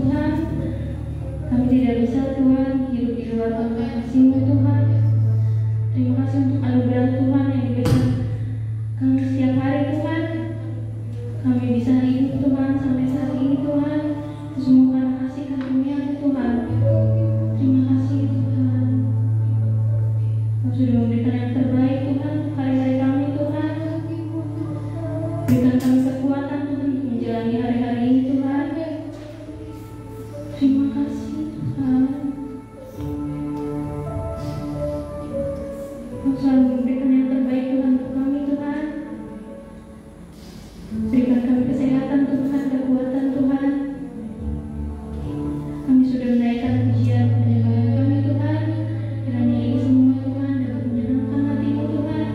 Tuhan. Kami tidak bisa Tuhan hidup di luar kasih-Mu Tuhan. Terima kasih untuk anugerah Tuhan yang diberikan kami setiap hari Tuhan. Kami bisa hidup Tuhan sampai saat ini Tuhan. Semua karena kasih karunia-Mu Tuhan. Terima kasih Tuhan. Kau sudah memberikan yang terbaik Tuhan untuk hari-hari kami Tuhan. Berikan kami kekuatan Tuhan untuk menjalani hari-hari ini Tuhan. Terima kasih Tuhan. Kau selalu memberikan yang terbaik Tuhan untuk kami Tuhan. Berikan kami kesehatan Tuhan, kekuatan Tuhan. Kami sudah menaikkan pujian penyembahan kami Tuhan. Kiranya ini semua Tuhan dapat menyenangkan hati-Mu Tuhan.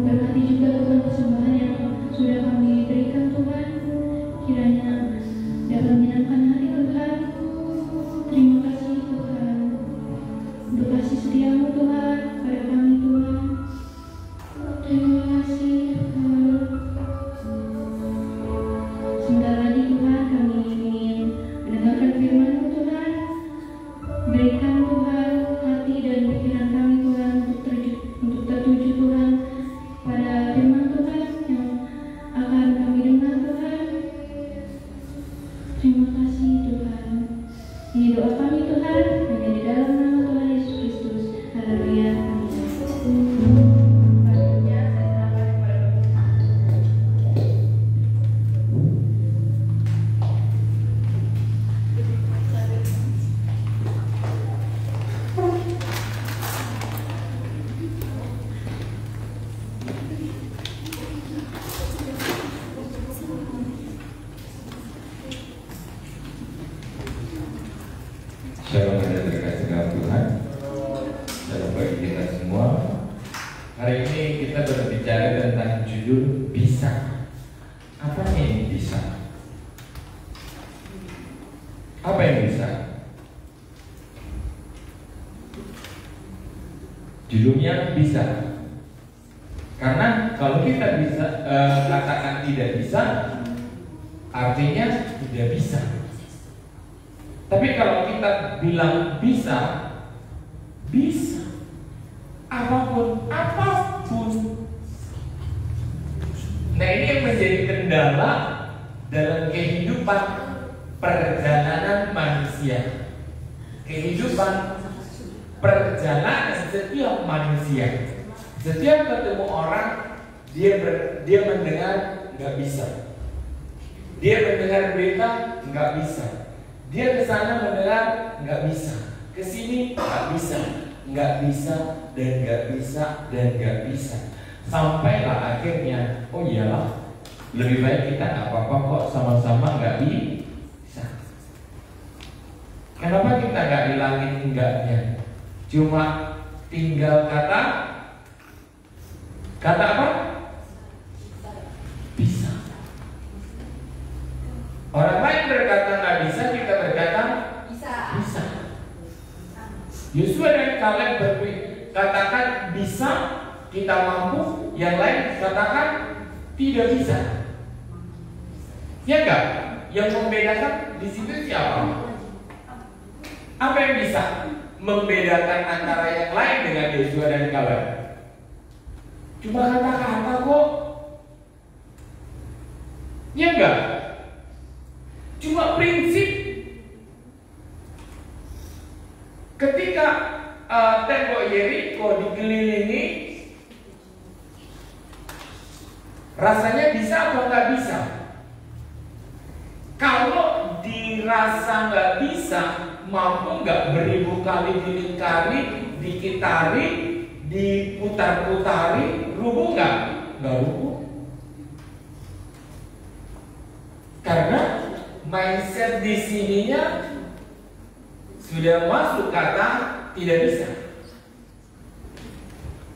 Berkati juga Tuhan persembahan yang sudah kami berikan Tuhan. Kiranya dapat menyenangkan hati Tuhan. Terima kasih Tuhan untuk kasih setia-Mu Tuhan pada kami Tuhan. Terima kasih Tuhan. Sebentar lagi Tuhan kami ingin mendengarkan firman-Mu Tuhan. Berikan Tuhan hati dan pikiran kami Tuhan untuk tertuju Tuhan pada firman Tuhan yang akan kami dengar Tuhan. Terima kasih Tuhan. Ini doa kami Tuhan hanya di dalam nama Tuhan Yesus Kristus. Haleluya. Shalom dan terkasih dalam Tuhan. Shalom bagi kita semua. Hari ini kita berbicara tentang judul bisa. Apa yang bisa? Apa yang bisa? Judulnya bisa. Karena kalau kita bisa katakan tidak bisa, artinya tidak bisa. Tapi kalau kita bilang bisa, bisa. Apapun. Nah ini yang menjadi kendala dalam kehidupan perjalanan manusia. Kehidupan perjalanan setiap manusia. Setiap ketemu orang, dia mendengar nggak bisa. Dia mendengar berita nggak bisa. Dia ke sana mendengar nggak bisa, ke sini nggak bisa, nggak bisa dan nggak bisa dan nggak bisa. Sampailah akhirnya, oh iyalah, lebih baik kita nggak apa-apa kok, sama-sama nggak bisa. Kenapa kita nggak bilangin enggaknya? Cuma tinggal kata apa? Bisa. Orang lain berkata nggak bisa, kita berkata bisa. Yosua dan Kaleb katakan bisa, kita mampu. Yang lain katakan tidak bisa. Ya enggak? Yang membedakan di situ siapa? Apa yang bisa membedakan antara yang lain dengan Yosua dan Kaleb? Cuma kata-kata kok. Ya enggak? Cuma prinsip. Ketika tembok Yeriko dikelilingi, rasanya bisa apa nggak bisa? Kalau dirasa nggak bisa, mampu nggak beribu kali dilingkari, dikitari, diputar-putari, rubuh nggak? Nggak rubuh. Karena mindset di sininya sudah masuk kata tidak bisa.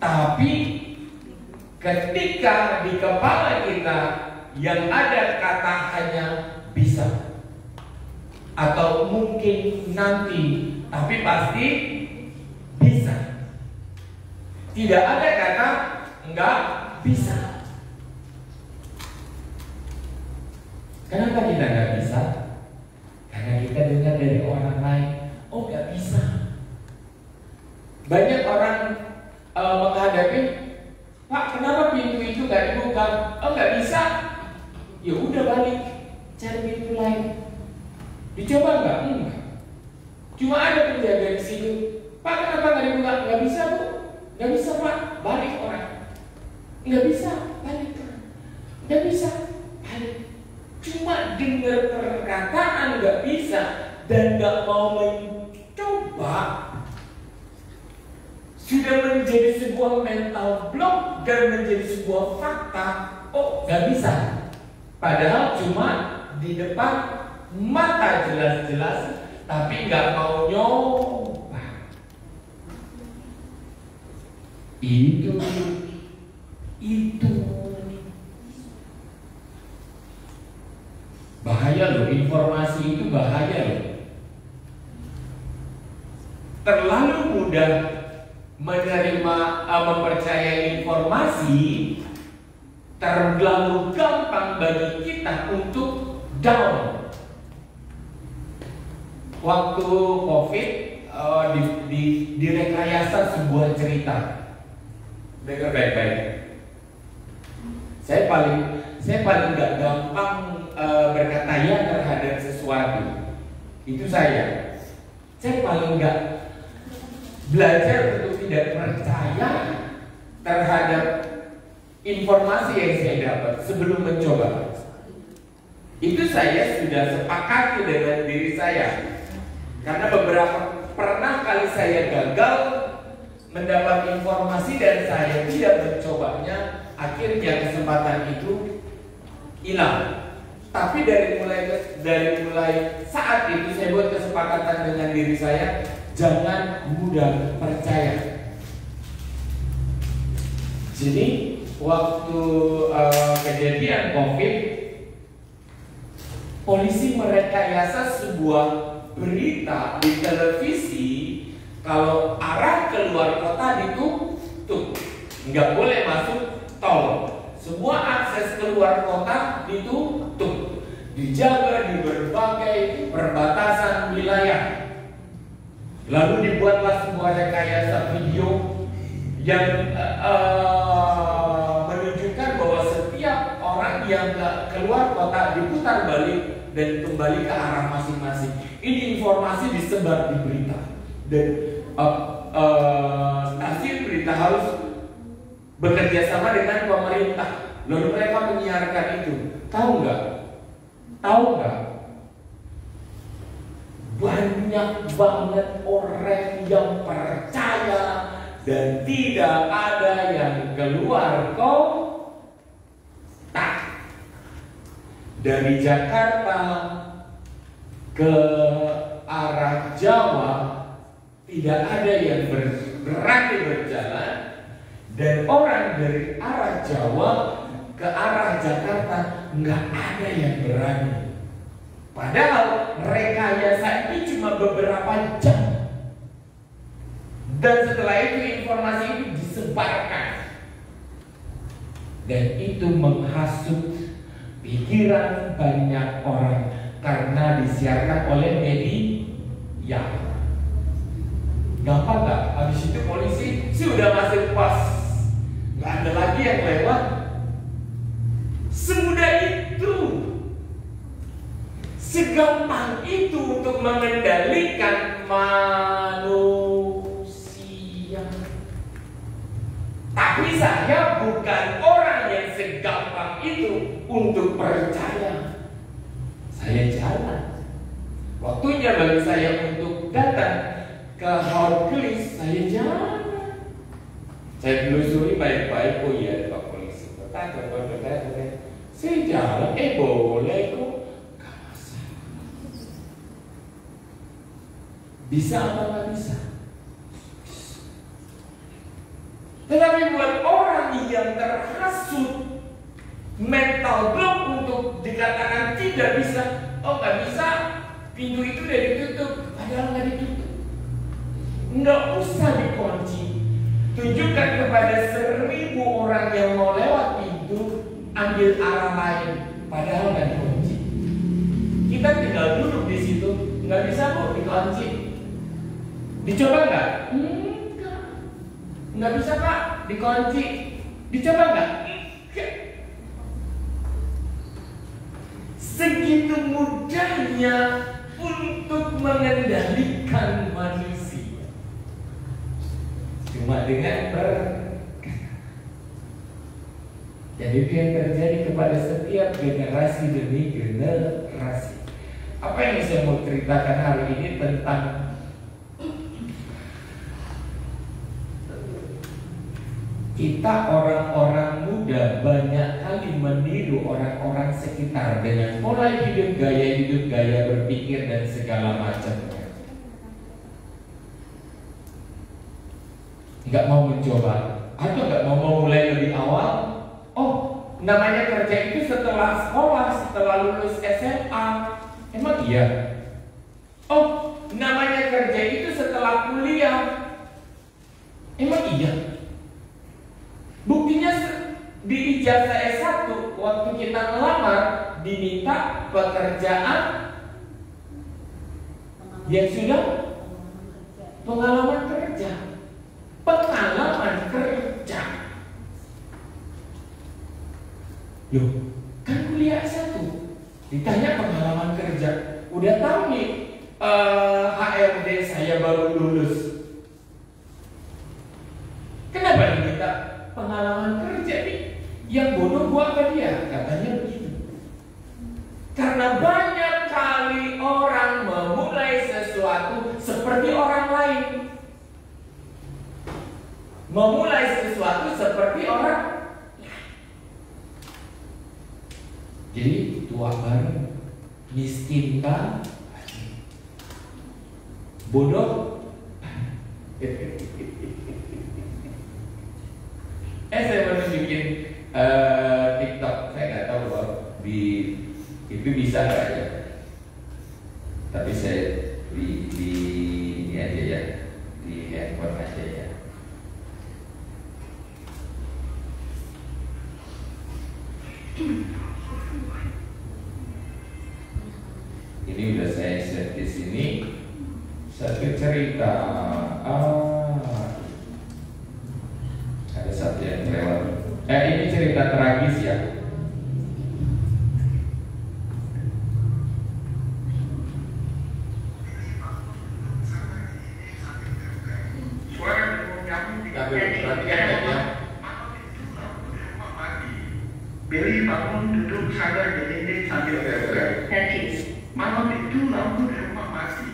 Tapi ketika di kepala kita yang ada kata hanya bisa, atau mungkin nanti, tapi pasti bisa. Tidak ada kata enggak bisa. Kenapa kita nggak bisa? Banyak orang menghadapi, Pak, kenapa pintu itu nggak dibuka? Oh, nggak bisa. Ya udah balik, cari pintu lain. Dicoba nggak? Enggak. Cuma ada penjaga di situ. Pak, kenapa nggak dibuka? Nggak bisa, Bu. Nggak bisa, Pak. Balik orang. Nggak bisa, balik orang. Nggak bisa, balik. Cuma dengar perkataan nggak bisa dan nggak mau mencoba, sudah menjadi sebuah mental block dan menjadi sebuah fakta. Oh, nggak bisa. Padahal cuma di depan mata jelas-jelas, tapi nggak mau nyoba. Itu bahaya loh, informasi itu bahaya loh. Terlalu mudah menerima, mempercayai informasi, terlalu gampang bagi kita untuk down. Waktu COVID direkayasa sebuah cerita. Dengar baik-baik. Saya paling nggak gampang berkata ya terhadap sesuatu. Itu saya paling nggak belajar untuk tidak percaya terhadap informasi yang saya dapat sebelum mencoba. Itu saya sudah sepakati dengan diri saya. Karena pernah kali saya gagal mendapat informasi dan saya tidak mencobanya, akhirnya kesempatan itu hilang. Tapi dari mulai saat itu saya buat kesepakatan dengan diri saya, jangan mudah percaya. Jadi waktu kejadian COVID, polisi merekayasa sebuah berita di televisi kalau arah keluar kota ditutup, nggak boleh masuk tol. Semua akses keluar kota ditutup, dijaga di berbagai perbatasan wilayah. Lalu dibuatlah sebuah rekayasa video yang menunjukkan bahwa setiap orang yang keluar kota diputar balik dan kembali ke arah masing-masing. Ini informasi disebar di berita dan stasiun berita harus bekerja sama dengan pemerintah. Lalu mereka menyiarkan itu. Tahu nggak? Banyak banget orang yang percaya dan tidak ada yang keluar kota. Dari Jakarta ke arah Jawa tidak ada yang berani berjalan, dan orang dari arah Jawa ke arah Jakarta nggak ada yang berani. Padahal rekayasa itu cuma beberapa jam, dan setelah itu informasi itu disebarkan, dan itu menghasut pikiran banyak orang karena disiarkan oleh media. Gampang nggak? Habis itu polisi sih udah masuk pos, nggak ada lagi yang lewat. Semudah itu, segampang itu untuk mengendalikan manusia. Tapi saya bukan orang yang segampang itu untuk percaya. Saya jalan. Waktunya bagi saya untuk datang ke Hardcliffe, saya jalan. Saya telusuri baik-baik. Oh iya, Pak Polisi. Saya jalan. Boleh kok. Gak masalah. Bisa apa nggak bisa? Tetapi buat orang yang terhasut mental block untuk dikatakan tidak bisa, oh nggak bisa, pintu itu udah ditutup, padahal nggak ditutup. Nggak usah dikunci. Tunjukkan kepada 1000 orang yang mau lewat pintu, ambil arah lain, padahal nggak dikunci. Kita tinggal duduk di situ, nggak bisa kok dikunci. Dicoba nggak? Enggak. Nggak bisa Pak, dikunci. Dicoba nggak? Segitu mudahnya untuk mengendalikan manusia. Cuma dengan jadi itu yang terjadi kepada setiap generasi demi generasi. Apa yang saya mau ceritakan hari ini tentang kita orang-orang muda banyak kali meniru orang-orang sekitar dengan pola hidup, gaya berpikir dan segala macamnya. Nggak mau mencoba atau nggak mau mulai lebih awal. Oh, namanya kerja itu setelah sekolah, setelah lulus SMA. Emang iya? Oh, namanya kerja itu setelah kuliah. Emang iya? Buktinya di ijazah S1 waktu kita melamar diminta pekerjaan yang sudah pengalaman kerja. Pengalaman kerja. Loh, kan kuliah S1 ditanya pengalaman kerja. Udah tahu nih HRD saya baru lulus. Kenapa diminta pengalaman kerja nih? Yang bodoh gua apa dia? Katanya begitu. Karena banyak kali orang memulai sesuatu seperti orang lain. Memulai sesuatu seperti orang. Jadi tua baru, miskin kan, bodoh. Saya baru bikin TikTok, saya nggak tahu loh di itu bisa nggak ya. Tapi saya di ini aja ya, di handphone aja ya. Ini udah saya set di sini. Satu cerita. Ada satu yang lewat. Ini cerita tragis ya. Billy bangun duduk sadar di dinding sambil bergerak. Malam itu lampu di rumah mati.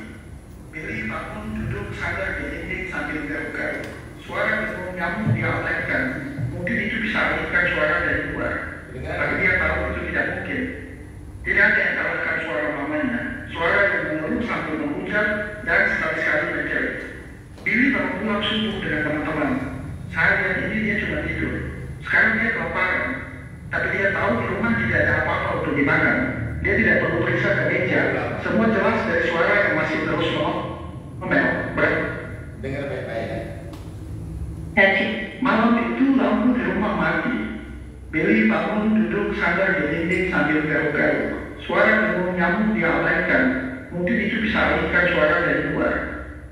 Billy bangun duduk sadar di dinding sambil bergerak. Suara burung nyamuk diabaikan. Mungkin itu bisa alihkan suara dari luar. Tapi dia tahu itu tidak mungkin. Tidak ada yang kalahkan suara mamanya. Suara yang mengeluh sambil menghujat dan sekali-sekali bercerit. Billy bangun pulang subuh dengan teman-teman. Seharian ini dia cuma tidur. Sekarang dia kelaparan. Tapi dia tahu di rumah tidak ada apa-apa untuk dimakan. Dia tidak perlu periksa ke meja. Semua jelas dari suara yang masih terus ngomel. Dengar baik-baik ya. Malam itu lampu di rumah mati. Billy bangun duduk sadar di dinding sambil garuk-garuk. Suara burung nyamuk diabaikan. Mungkin itu bisa alihkan suara dari luar.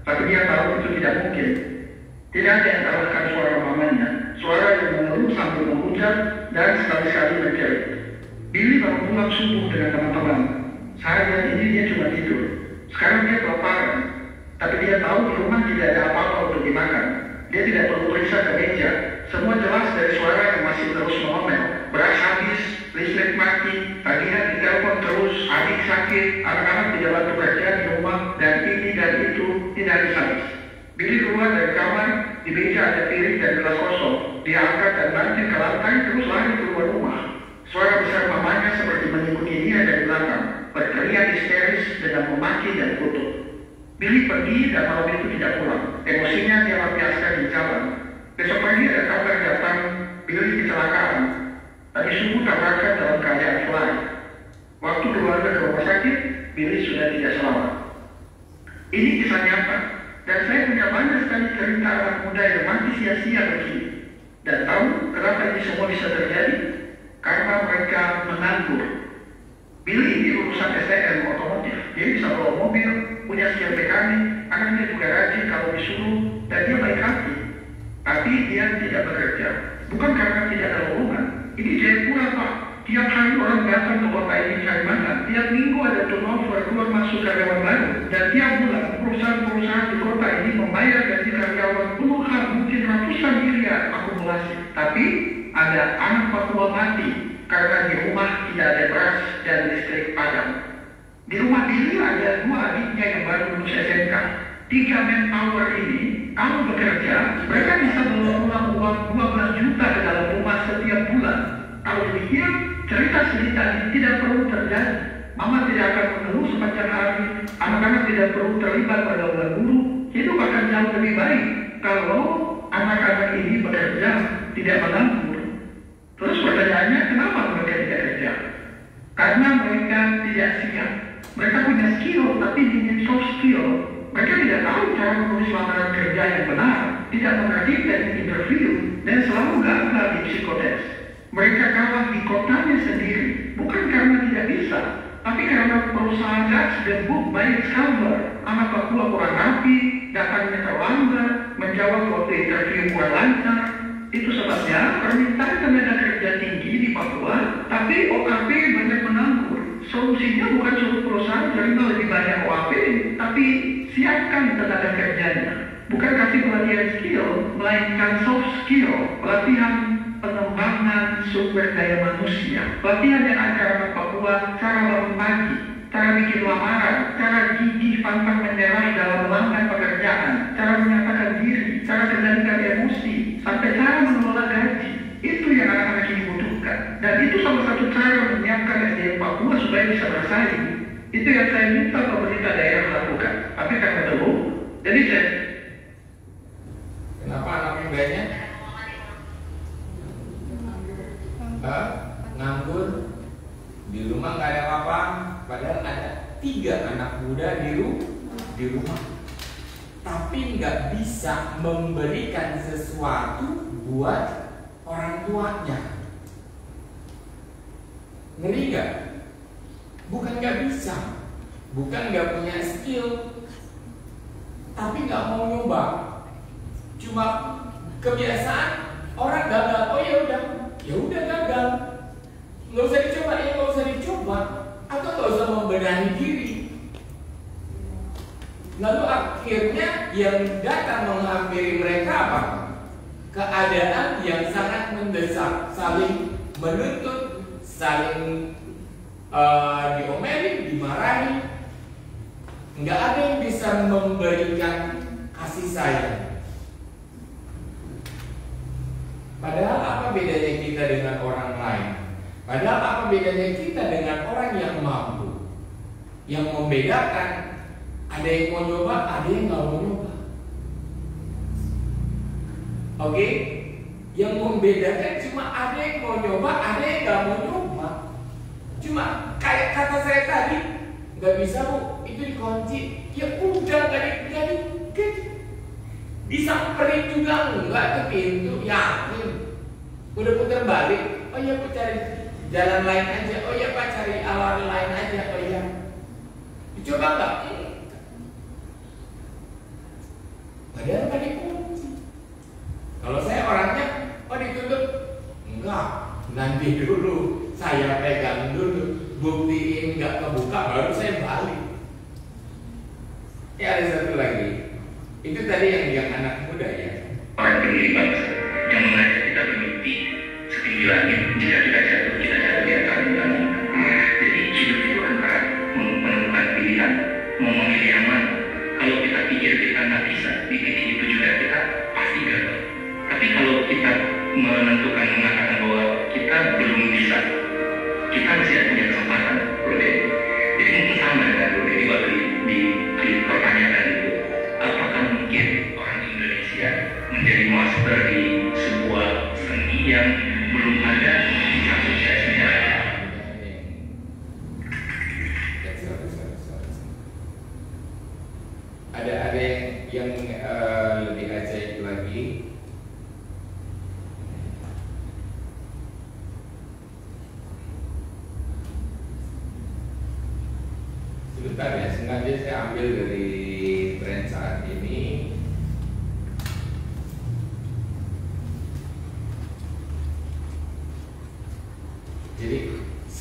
Tapi dia tahu itu tidak mungkin. Tidak ada yang kalahkan suara mamanya. Suara yang mengeluh sambil menghujat dan sekali-sekali bercerit. Billy baru pulang subuh dengan teman-teman. Seharian ini dia cuma tidur. Sekarang dia kelaparan. Tapi dia tahu di rumah tidak ada apa-apa untuk dimakan. Dia tidak perlu periksa ke meja. Semua jelas dari suara yang masih terus mengomel. Beras habis, listrik mati, tagihan ditelepon terus, adik sakit, anak-anak tidak bantu kerja di rumah, dan ini dan itu tidak habis. Billy keluar dari kamar, di meja ada piring dan gelas kosong. Dia angkat dan banting ke lantai terus lari keluar rumah. Suara besar mamanya seperti mengikuti dia dari belakang, berteriak histeris dengan memaki dan kutuk. Billy pergi dan malam itu tidak pulang. Emosinya dia lampiaskan di jalan. Besok pagi ada kabar datang, Billy kecelakaan. Tadi subuh tabrakan dalam keadaan fly. Waktu keluarga ke rumah sakit, Billy sudah tidak selamat. Ini kisah nyata. Dan saya punya banyak sekali cerita anak muda yang mati sia-sia begini. Dan tahu kenapa ini semua bisa terjadi? Karena mereka menganggur. Billy ini lulusan STM otomotif. Dia bisa bawa mobil, punya skill mekanik, anaknya juga rajin kalau disuruh, dan dia baik hati. Tapi dia tidak bekerja. Bukan karena tidak ada lowongan. Ini Jayapura, Pak. Tiap hari orang datang ke kota ini cari makan. Tiap minggu ada turnover, keluar masuk karyawan baru. Dan tiap bulan perusahaan-perusahaan di kota ini membayar gaji karyawan puluhan, mungkin ratusan miliar akumulasi. Tapi ada anak Papua mati karena di rumah tidak ada beras dan listrik padam. Di rumah Billy ada 2 adiknya yang baru lulus SMK. 3 manpower ini, kalau bekerja, mereka bisa mengelola uang 12 juta ke dalam rumah setiap bulan. Kalau demikian, cerita cerita ini tidak perlu terjadi. Mama tidak akan mengeluh sepanjang hari, anak-anak tidak perlu terlibat pergaulan buruk. Hidup akan jauh lebih baik kalau anak-anak ini bekerja, tidak menganggur. Terus pertanyaannya, kenapa mereka tidak kerja? Karena mereka tidak siap. Mereka punya skill, tapi ingin soft skill. Mereka tidak tahu cara menulis lamaran kerja yang benar, tidak mengerti teknik interview, dan selalu gagal di psikotes. Mereka kalah di kotanya sendiri, bukan karena tidak bisa, tapi karena perusahaan Dutch dan Book banyak scammer. Anak Papua kurang rapi, datangnya terlambat, menjawab waktu interview kurang lancar. Itu sebabnya permintaan tenaga kerja tinggi di Papua, tapi OAP banyak menganggur. Solusinya bukan suruh perusahaan terima lebih banyak OAP, tapi siapkan tenaga kerjanya. Bukan kasih pelatihan skill, melainkan soft skill, pelatihan pengembangan sumber daya manusia. Pelatihan yang agar anak Papua cara bangun pagi, cara bikin lamaran, cara gigih pantang menyerah dalam melamar pekerjaan, cara menyatakan diri, cara kendalikan emosi, sampai cara mengelola gaji. Itu yang anak-anak ini butuhkan. Dan itu salah satu cara menyiapkan SDM Papua supaya bisa bersaing. Itu yang saya minta pemerintah daerah lakukan. Tapi karena belum, jadi saya... Kenapa anak mudanya? Nganggur, di rumah nggak ada apa-apa, padahal ada 3 anak muda di rumah, tapi nggak bisa memberikan sesuatu buat orang tuanya. Ngeri nggak? Bukan nggak bisa, bukan nggak punya skill, tapi nggak mau nyoba. Cuma kebiasaan orang gagal, oh ya udah gagal, nggak usah dicoba, nggak usah dicoba, atau nggak usah membenahi diri. Lalu akhirnya yang datang menghampiri mereka apa? Keadaan yang sangat mendesak, saling menuntut, saling diomelin, dimarahi. Nggak ada yang bisa memberikan kasih sayang. Padahal apa bedanya kita dengan orang lain? Padahal apa bedanya kita dengan orang yang mampu? Yang membedakan, ada yang mau nyoba, ada yang nggak mau nyoba. Oke? Yang membedakan cuma ada yang mau nyoba, ada yang nggak mau nyoba. Cuma kayak kata saya tadi, nggak bisa Bu, itu dikunci. Ya udah, nggak disamperin juga enggak ke pintu, yakin. Udah putar balik, oh ya Pak cari jalan lain aja, oh ya Pak cari awal lain aja, oh ya. Dicoba enggak? Padahal kan dikunci. Kalau saya orangnya, oh ditutup, enggak. Nanti dulu, saya pegang dulu, buktiin enggak kebuka, baru saya balik. Ya ada satu lagi. Itu tadi yang anak muda ya. Orang pendiri bangsa yang mengajak kita bermimpi setinggi langit. Jika kita jatuh di atas tangan. Jadi hidup itu antara menemukan pilihan, mau memilih yang mana. Kalau kita pikir kita nggak bisa, di titik itu juga kita pasti gagal. Tapi kalau kita menentukan mengatakan bahwa kita belum bisa, kita masih punya kesempatan, Bro Dedi. Jadi mungkin sama dengan Bro Dedi waktu di pertanyaan itu. Apakah mungkin orang Indonesia menjadi master di sebuah seni yang belum ada di satu sesnya? Ada yang lebih ajaib lagi. Sebentar ya, sengaja saya ambil dari tren saat ini.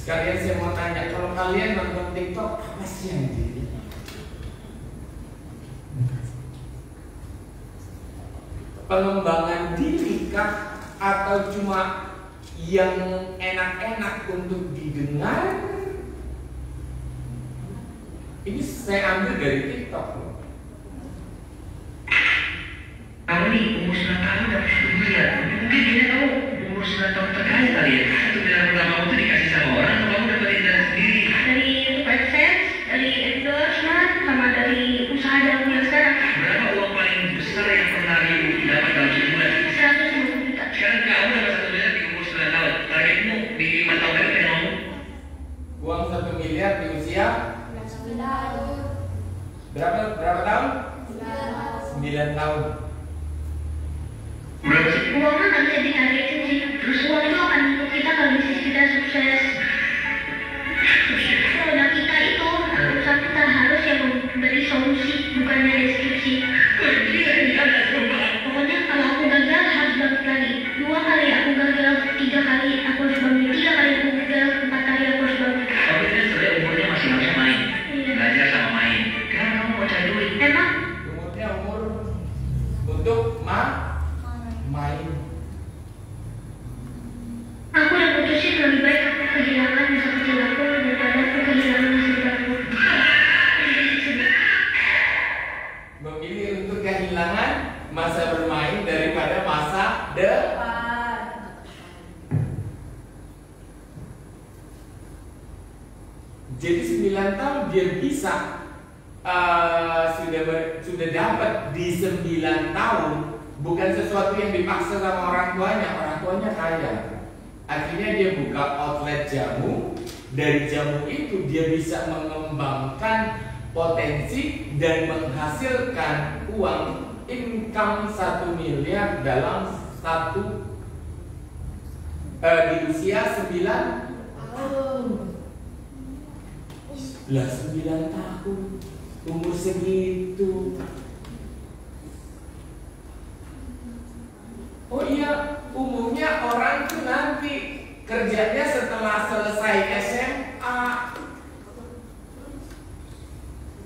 Sekalian saya mau tanya, kalau kalian nonton TikTok, apa sih yang jadi? Pengembangan diri kah? Atau cuma yang enak-enak untuk didengar? Ini saya ambil dari TikTok loh. Kamu nih umur 9 tahun dapat 1 miliar. Mungkin dia tahu umur 9 tahun terkaya kali ya. 1 miliar pertama kamu tuh dikasih sama orang atau kamu dapetin dari sendiri? Dari YouTube AdSense, dari endorsement, sama dari usaha dalam yang sekarang. Berapa uang paling besar yang pernah ibu dapat dalam sebulan? 150 juta. Sekarang kamu dapat 1 miliar di umur 9 tahun. Targetmu di 5 tahun lagi pengen ngomong? Uang 1 miliar di usia berapa tahun? 9 tahun. Berapa sih? Uangnya nggak bisa ditargetin sih. Terus uang itu akan untuk kita kalau bisnis kita sukses. Produk kita itu usaha kita harus yang memberi solusi, bukannya deskripsi. Pokoknya kalau aku gagal harus bangkit lagi. 2 kali aku gagal, 3 kali aku harus bangkit, 3 kali aku gagal, 4 kali aku harus bangkit. Tapi kan sebenarnya umurnya masih harus main. Iya. Belajar sama main. Karena kamu mau cari duit. Emang Umurnya umur untuk main. aku udah putusin lebih baik aku kehilangan masa kecil aku daripada aku kehilangan masa depan aku. Memilih untuk kehilangan masa bermain daripada masa depan. Jadi 9 tahun dia bisa sudah dapat di 9 tahun, bukan sesuatu yang dipaksa sama orang tuanya kaya. Akhirnya dia buka outlet jamu, dari jamu itu dia bisa mengembangkan potensi dan menghasilkan uang income 1 miliar dalam di usia 9 tahun. Lah 9 tahun umur segitu. Oh iya, umumnya orang tuh nanti kerjanya setelah selesai SMA.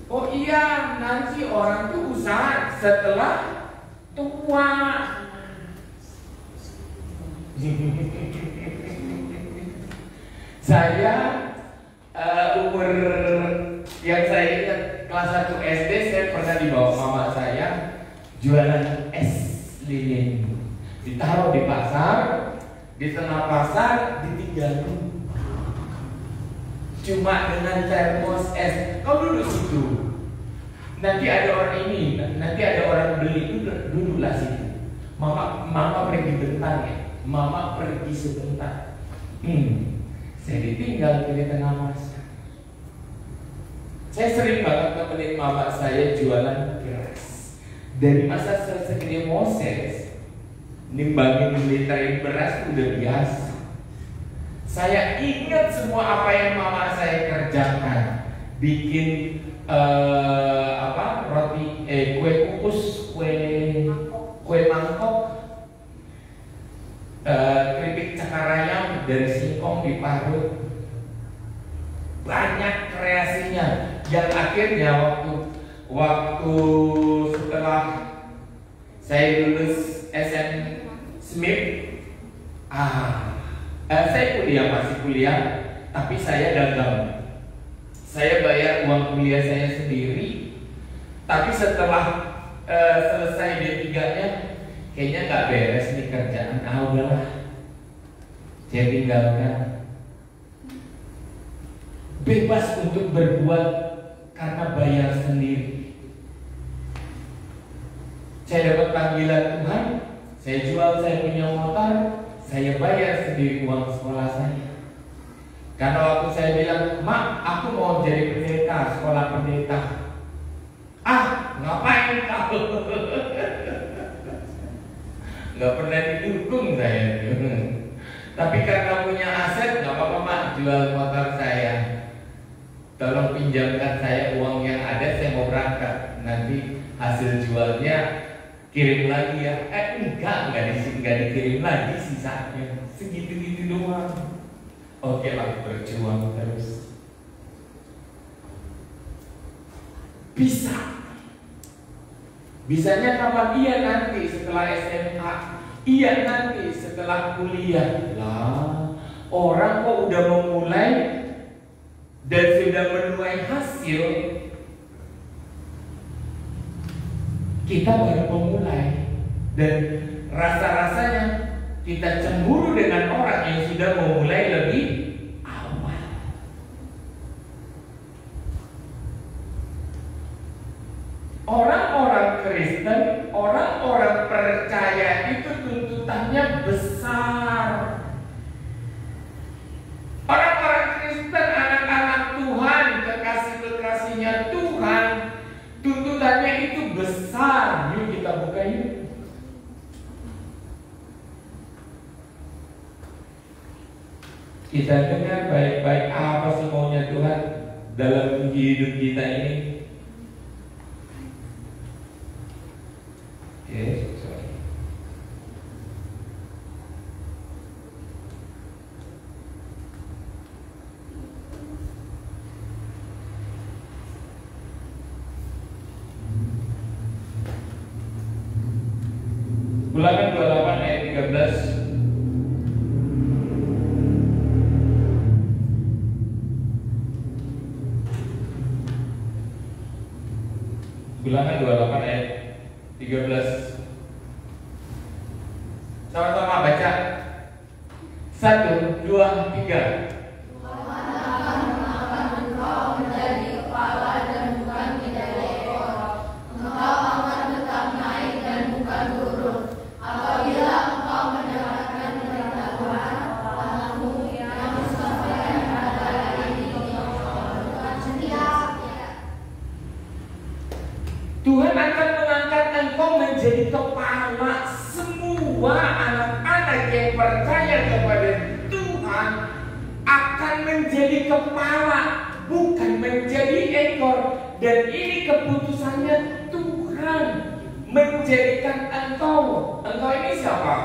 Oh iya, nanti orang tuh usaha setelah tua. Saya umur yang saya ingat kelas 1 SD, saya pernah dibawa mama saya jualan es lilin, ditaruh di pasar, di tengah pasar ditinggalin cuma dengan termos es. Kau duduk situ, nanti ada orang ini, nanti ada orang beli, duduklah situ. Mama pergi bentar ya, mama pergi sebentar. Saya ditinggal di tengah pasar. Saya sering banget nemenin mama saya jualan beras. Dari masa saya segede Moses, nimbangin literin beras udah biasa. Saya ingat semua apa yang mama saya kerjakan. Bikin roti, kue kukus, kue mangkok, keripik cakar ayam dari singkong diparut. Banyak kreasinya. Yang akhirnya waktu setelah saya lulus SM Smith, saya masih kuliah, tapi saya dagang. Saya bayar uang kuliah saya sendiri. Tapi setelah selesai D3-nya, kayaknya nggak beres nih kerjaan. Udahlah, saya tinggalkan. Bebas untuk berbuat karena bayar sendiri. Saya dapat panggilan Tuhan, saya jual saya punya motor, saya bayar sendiri uang sekolah saya. Karena waktu saya bilang, "Mak, aku mau jadi pendeta, sekolah pendeta." Ngapain kamu? Nggak pernah didukung saya. Tapi karena punya aset, nggak apa-apa mak, jual motor saya. Tolong pinjamkan saya uang yang ada, saya mau berangkat. Nanti hasil jualnya kirim lagi ya. Enggak dikirim lagi sisanya. Segitu-gitu doang. Oke lah, berjuang terus. Bisanya kapan? Iya nanti setelah SMA, iya nanti setelah kuliah. Lah, orang kok udah memulai dan sudah menuai hasil, kita baru memulai. Dan rasa-rasanya kita cemburu dengan orang yang sudah memulai lebih awal. Orang-orang Kristen, orang-orang percaya itu tuntutannya besar. Orang-orang Kristen, anak-anak Tuhan, kekasih-kekasihnya Tuhan, tuntutannya itu besar. Yuk kita buka yuk. Kita dengar baik-baik apa sih maunya Tuhan dalam hidup kita ini. Oke, sorry. Ulangan 28 ayat 13. Ulangan 28 ayat 13. Sama-sama baca. 1, 2, 3. Tuhan akan mengangkat engkau menjadi kepala. Semua anak-anak yang percaya kepada Tuhan akan menjadi kepala, bukan menjadi ekor. Dan ini keputusannya Tuhan, menjadikan engkau. Engkau ini siapa?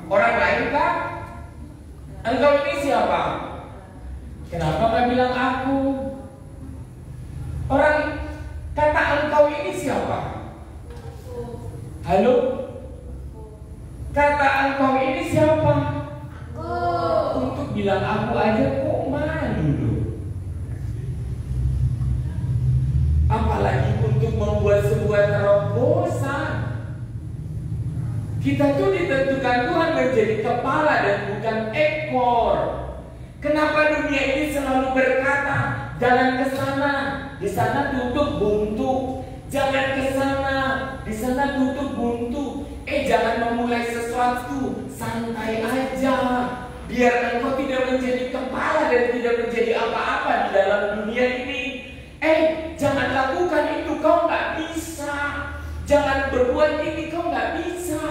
Orang lain kah? Engkau ini siapa? Kenapa gak bilang aku? Orang kata engkau ini siapa? Halo? Kata engkau ini siapa? Untuk bilang aku aja kok malu loh. Apalagi untuk membuat sebuah terobosan. Kita tuh ditentukan Tuhan menjadi kepala dan bukan ekor. Kenapa dunia ini selalu berkata jangan ke sana, di sana tutup buntu. Jangan ke sana, di sana tutup buntu. Jangan memulai sesuatu, santai aja. Biar engkau tidak menjadi kepala dan tidak menjadi apa-apa di dalam dunia ini. Jangan lakukan itu, kau nggak bisa. Jangan berbuat ini, kau nggak bisa.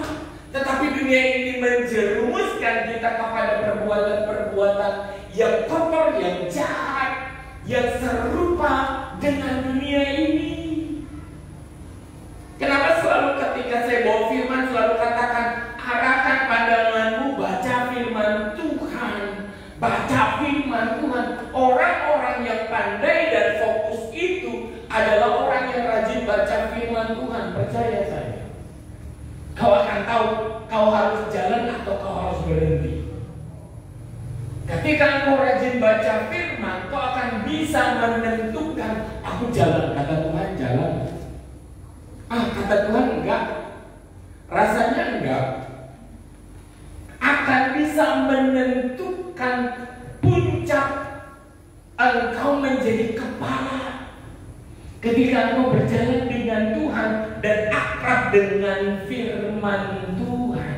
Tetapi dunia ini menjerumuskan kita kepada perbuatan-perbuatan yang kotor, yang jahat, yang serupa dengan dunia ini. Kenapa selalu ketika saya bawa firman selalu katakan arahkan pandanganmu, baca firman Tuhan, baca firman Tuhan. Orang-orang yang pandai dan fokus itu adalah orang yang rajin baca firman Tuhan. Percaya saya, kau akan tahu kau harus jalan atau kau harus berhenti. Ketika kau rajin baca firman, kau akan bisa menentukan aku jalan, kata Tuhan jalan. Kata Tuhan enggak, rasanya enggak. Akan bisa menentukan puncak engkau menjadi kepala ketika engkau berjalan dengan Tuhan dan akrab dengan firman Tuhan.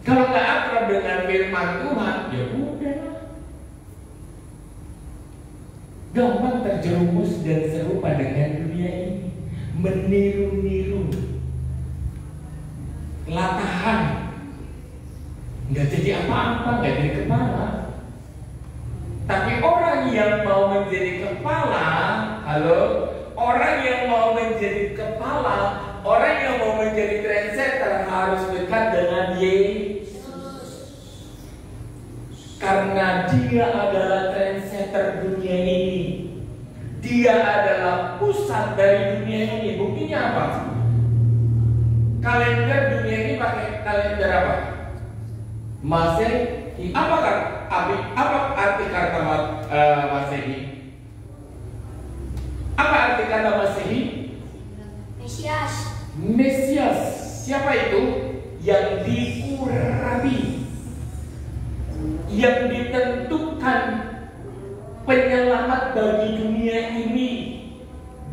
Kalau nggak akrab dengan firman Tuhan, ya udah, gampang terjerumus dan serupa dengan dunia ini, meniru-niru, latahan, nggak jadi apa-apa, nggak jadi kepala. Tapi orang yang mau menjadi kepala, halo, orang yang mau menjadi kepala, orang yang mau menjadi trendsetter harus dekat dengan Yesus. dunia ini. Dia adalah pusat dari dunia ini. Buktinya apa? Kalender dunia ini pakai kalender apa? Masehi. Apa arti kata Masehi? Apa arti kata Masehi? Mesias. Siapa itu? Yang diurapi, yang ditentukan penyelamat bagi dunia ini.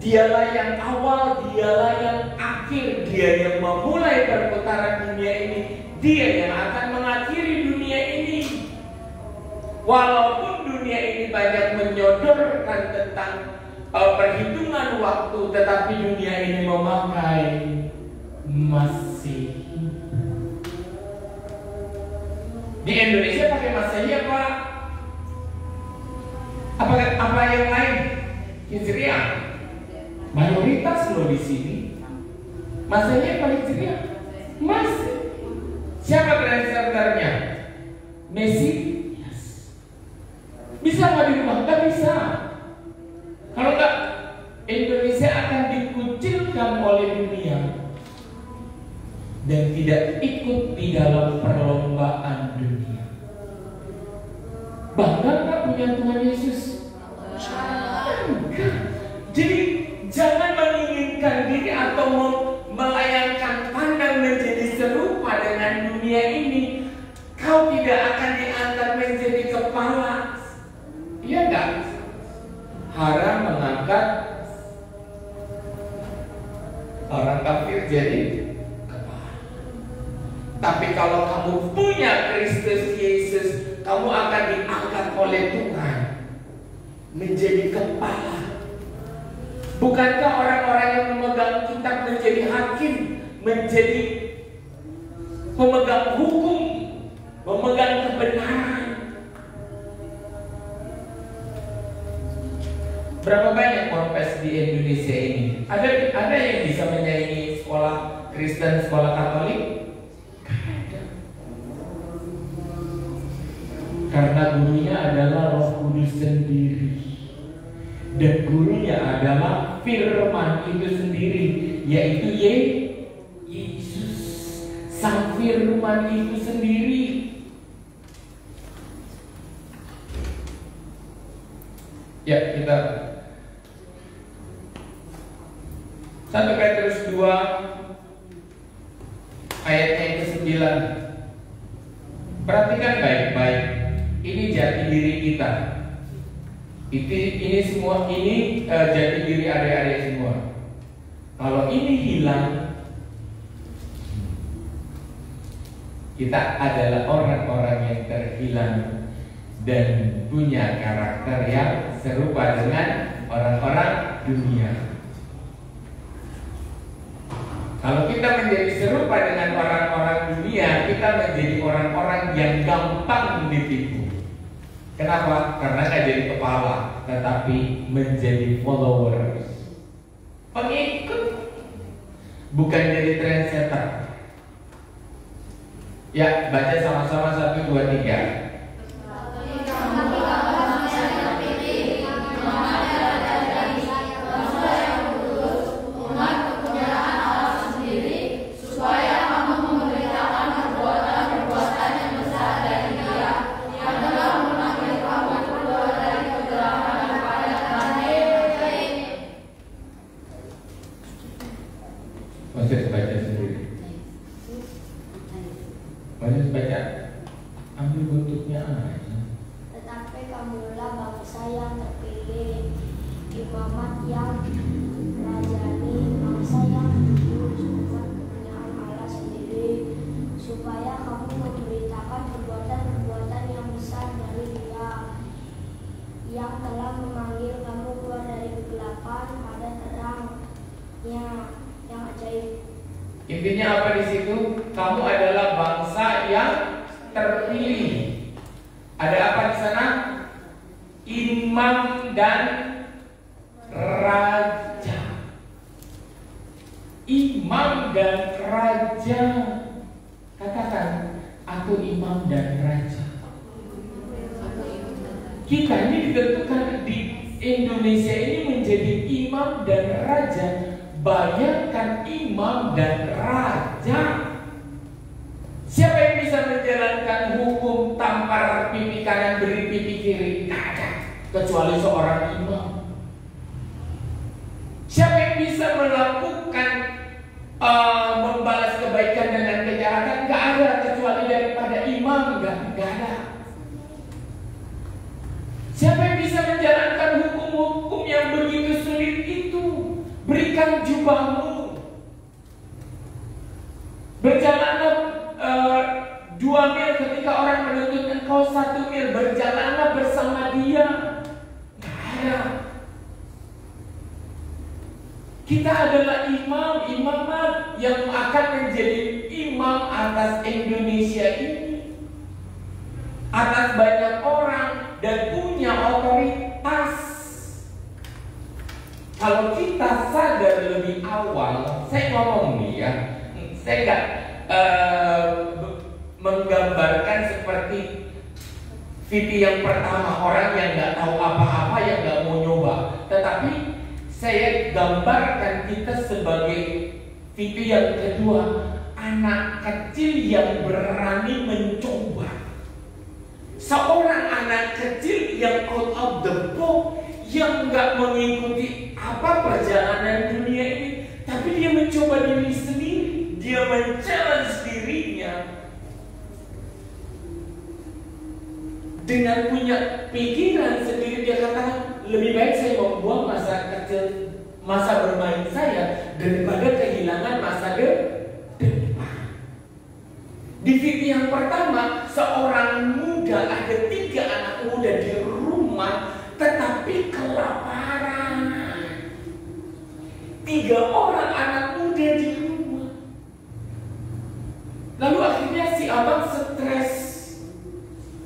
Dialah yang awal, dialah yang akhir. Dia yang memulai perputaran dunia ini. Dia yang akan mengakhiri dunia ini. Walaupun dunia ini banyak menyodorkan tentang perhitungan waktu, tetapi dunia ini memakai Masehi. Di Indonesia pakai Masehi apa yang lain? Hijriah. Mayoritas loh di sini. Masehi apa Hijriah? Masehi. Siapa translatornya? Mesias. Bisa nggak di rumah? Nggak bisa. Kalau nggak, Indonesia akan dikucilkan oleh dunia dan tidak ikut di dalam perlombaan dunia. Bangga nggak punya Tuhan Yesus? Bangga. Jadi jangan menginginkan diri atau melayangkan pandang menjadi serupa dengan dunia ini. Kau tidak akan diangkat menjadi kepala. Iya enggak? Haram mengangkat orang kafir jadi kepala. Tapi kalau kamu punya Kristus Yesus, kamu akan diangkat oleh Tuhan menjadi kepala. Bukankah orang-orang yang memegang kitab menjadi hakim, menjadi pemegang hukum, memegang kebenaran? Berapa banyak ponpes di Indonesia ini? Ada yang bisa menyaingi sekolah Kristen, sekolah Katolik? Ada. Karena gurunya adalah Roh Kudus sendiri, dan gurunya adalah firman itu sendiri, yaitu Yesus, sang firman itu sendiri. Ya, kita 1 Petrus 2 ayatnya yang ke-9. Perhatikan baik-baik. Ini jati diri kita. Ini semua, ini jati diri adik-adik semua. Kalau ini hilang, kita adalah orang-orang yang terhilang dan punya karakter yang serupa dengan orang-orang dunia. Kalau kita menjadi serupa dengan orang-orang dunia, kita menjadi orang-orang yang gampang ditipu. Kenapa? Karena nggak jadi kepala, tetapi menjadi followers, pengikut, bukan jadi trendsetter. Ya, baca sama-sama 1, 2, 3. Intinya apa di situ? Kamu adalah bangsa yang terpilih. Ada apa di sana? Imam dan raja. Imam dan raja. Katakan, aku imam dan raja. Kita ini ditentukan, Indonesia ini menjadi imam dan raja. Bayangkan imam dan raja. Siapa yang bisa menjalankan hukum tampar pipi kanan beri pipi kiri? Tidak ada, kecuali seorang imam. Siapa yang bisa melakukan membalas kebaikan dengan kejahatan? Tidak ada, kecuali daripada imam. Tidak ada. Siapa yang bisa menjalankan hukum-hukum yang begitu sulit itu? Berikan jubahmu. Berjalanlah 2 mil ketika orang menuntut engkau 1 mil. Berjalanlah bersama dia. Tidak ada. Kita adalah imamat yang akan menjadi imam atas Indonesia ini, atas banyak orang, dan punya otoritas. Kalau kita sadar lebih awal, saya ngomong nih ya, saya nggak menggambarkan seperti video yang pertama, orang yang nggak tahu apa-apa, yang nggak mau nyoba. Tetapi saya gambarkan kita sebagai video yang kedua, anak kecil yang berani mencoba. Seorang anak kecil yang out of the box, yang nggak mengikuti apa perjalanan dunia ini, tapi dia mencoba diri sendiri, dia men-challenge dirinya dengan punya pikiran sendiri. Dia katakan, lebih baik saya membuang masa kecil, masa bermain saya, daripada kehilangan masa depan. Di video yang pertama, seorang muda, ada 3 anak muda di rumah, tetapi kelaparan. 3 orang anak muda di rumah. Lalu akhirnya si abang stres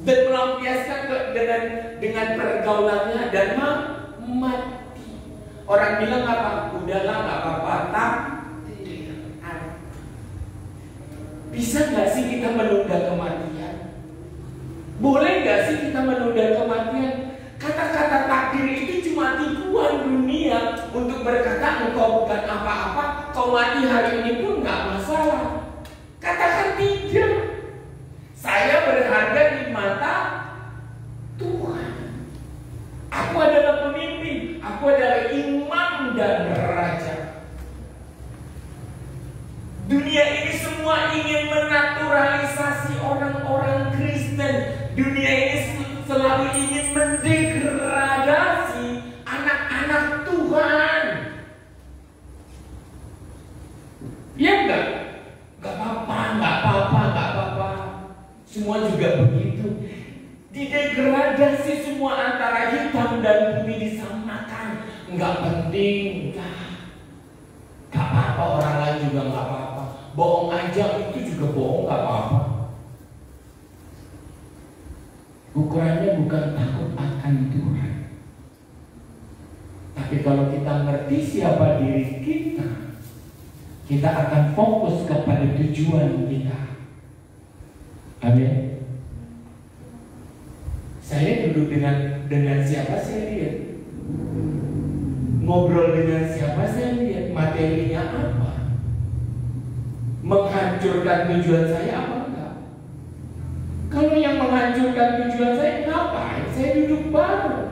dan melampiaskan dengan pergaulannya dan mati. Orang bilang apa? Udahlah, nggak apa-apa. Bisa nggak sih kita menunda kematian? Boleh nggak sih kita menunda kematian? Kata-kata takdir itu cuma tipuan dunia untuk berkata engkau bukan apa-apa, kau mati hari ini pun nggak masalah. Katakan tidak. Saya berharga di mata Tuhan. Aku adalah pemimpin, aku adalah imam dan raja. Dunia ini semua ingin menaturalisasi orang-orang Kristen. Dunia ini selalu ingin mendegradasi anak-anak Tuhan. Ya enggak? Enggak apa-apa. Semua juga begitu. Didegradasi semua, antara hitam dan putih disamakan. Enggak penting. Enggak apa-apa, orang lain juga enggak apa-apa. Bohong aja, itu juga bohong, enggak apa-apa. Ukurannya bukan takut akan Tuhan, tapi kalau kita ngerti siapa diri kita akan fokus kepada tujuan kita. Amin. Saya duduk dengan siapa saya lihat, ngobrol dengan siapa saya lihat, materinya apa, menghancurkan tujuan saya apa enggak. Kalau yang menghancurkan tujuan saya, ngapain saya duduk bareng?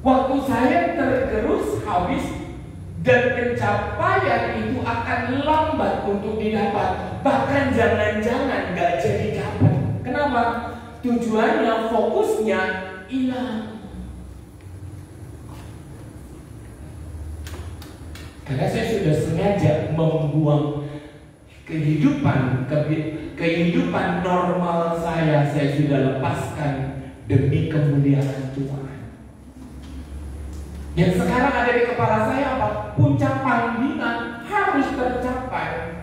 Waktu saya tergerus habis, dan pencapaian itu akan lambat untuk didapat. Bahkan jangan-jangan gak jadi dapat. Kenapa? Tujuannya, fokusnya hilang. Karena saya sudah sengaja membuang kehidupan normal saya sudah lepaskan demi kemuliaan Tuhan. Yang sekarang ada di kepala saya apa? Puncak panggilan harus tercapai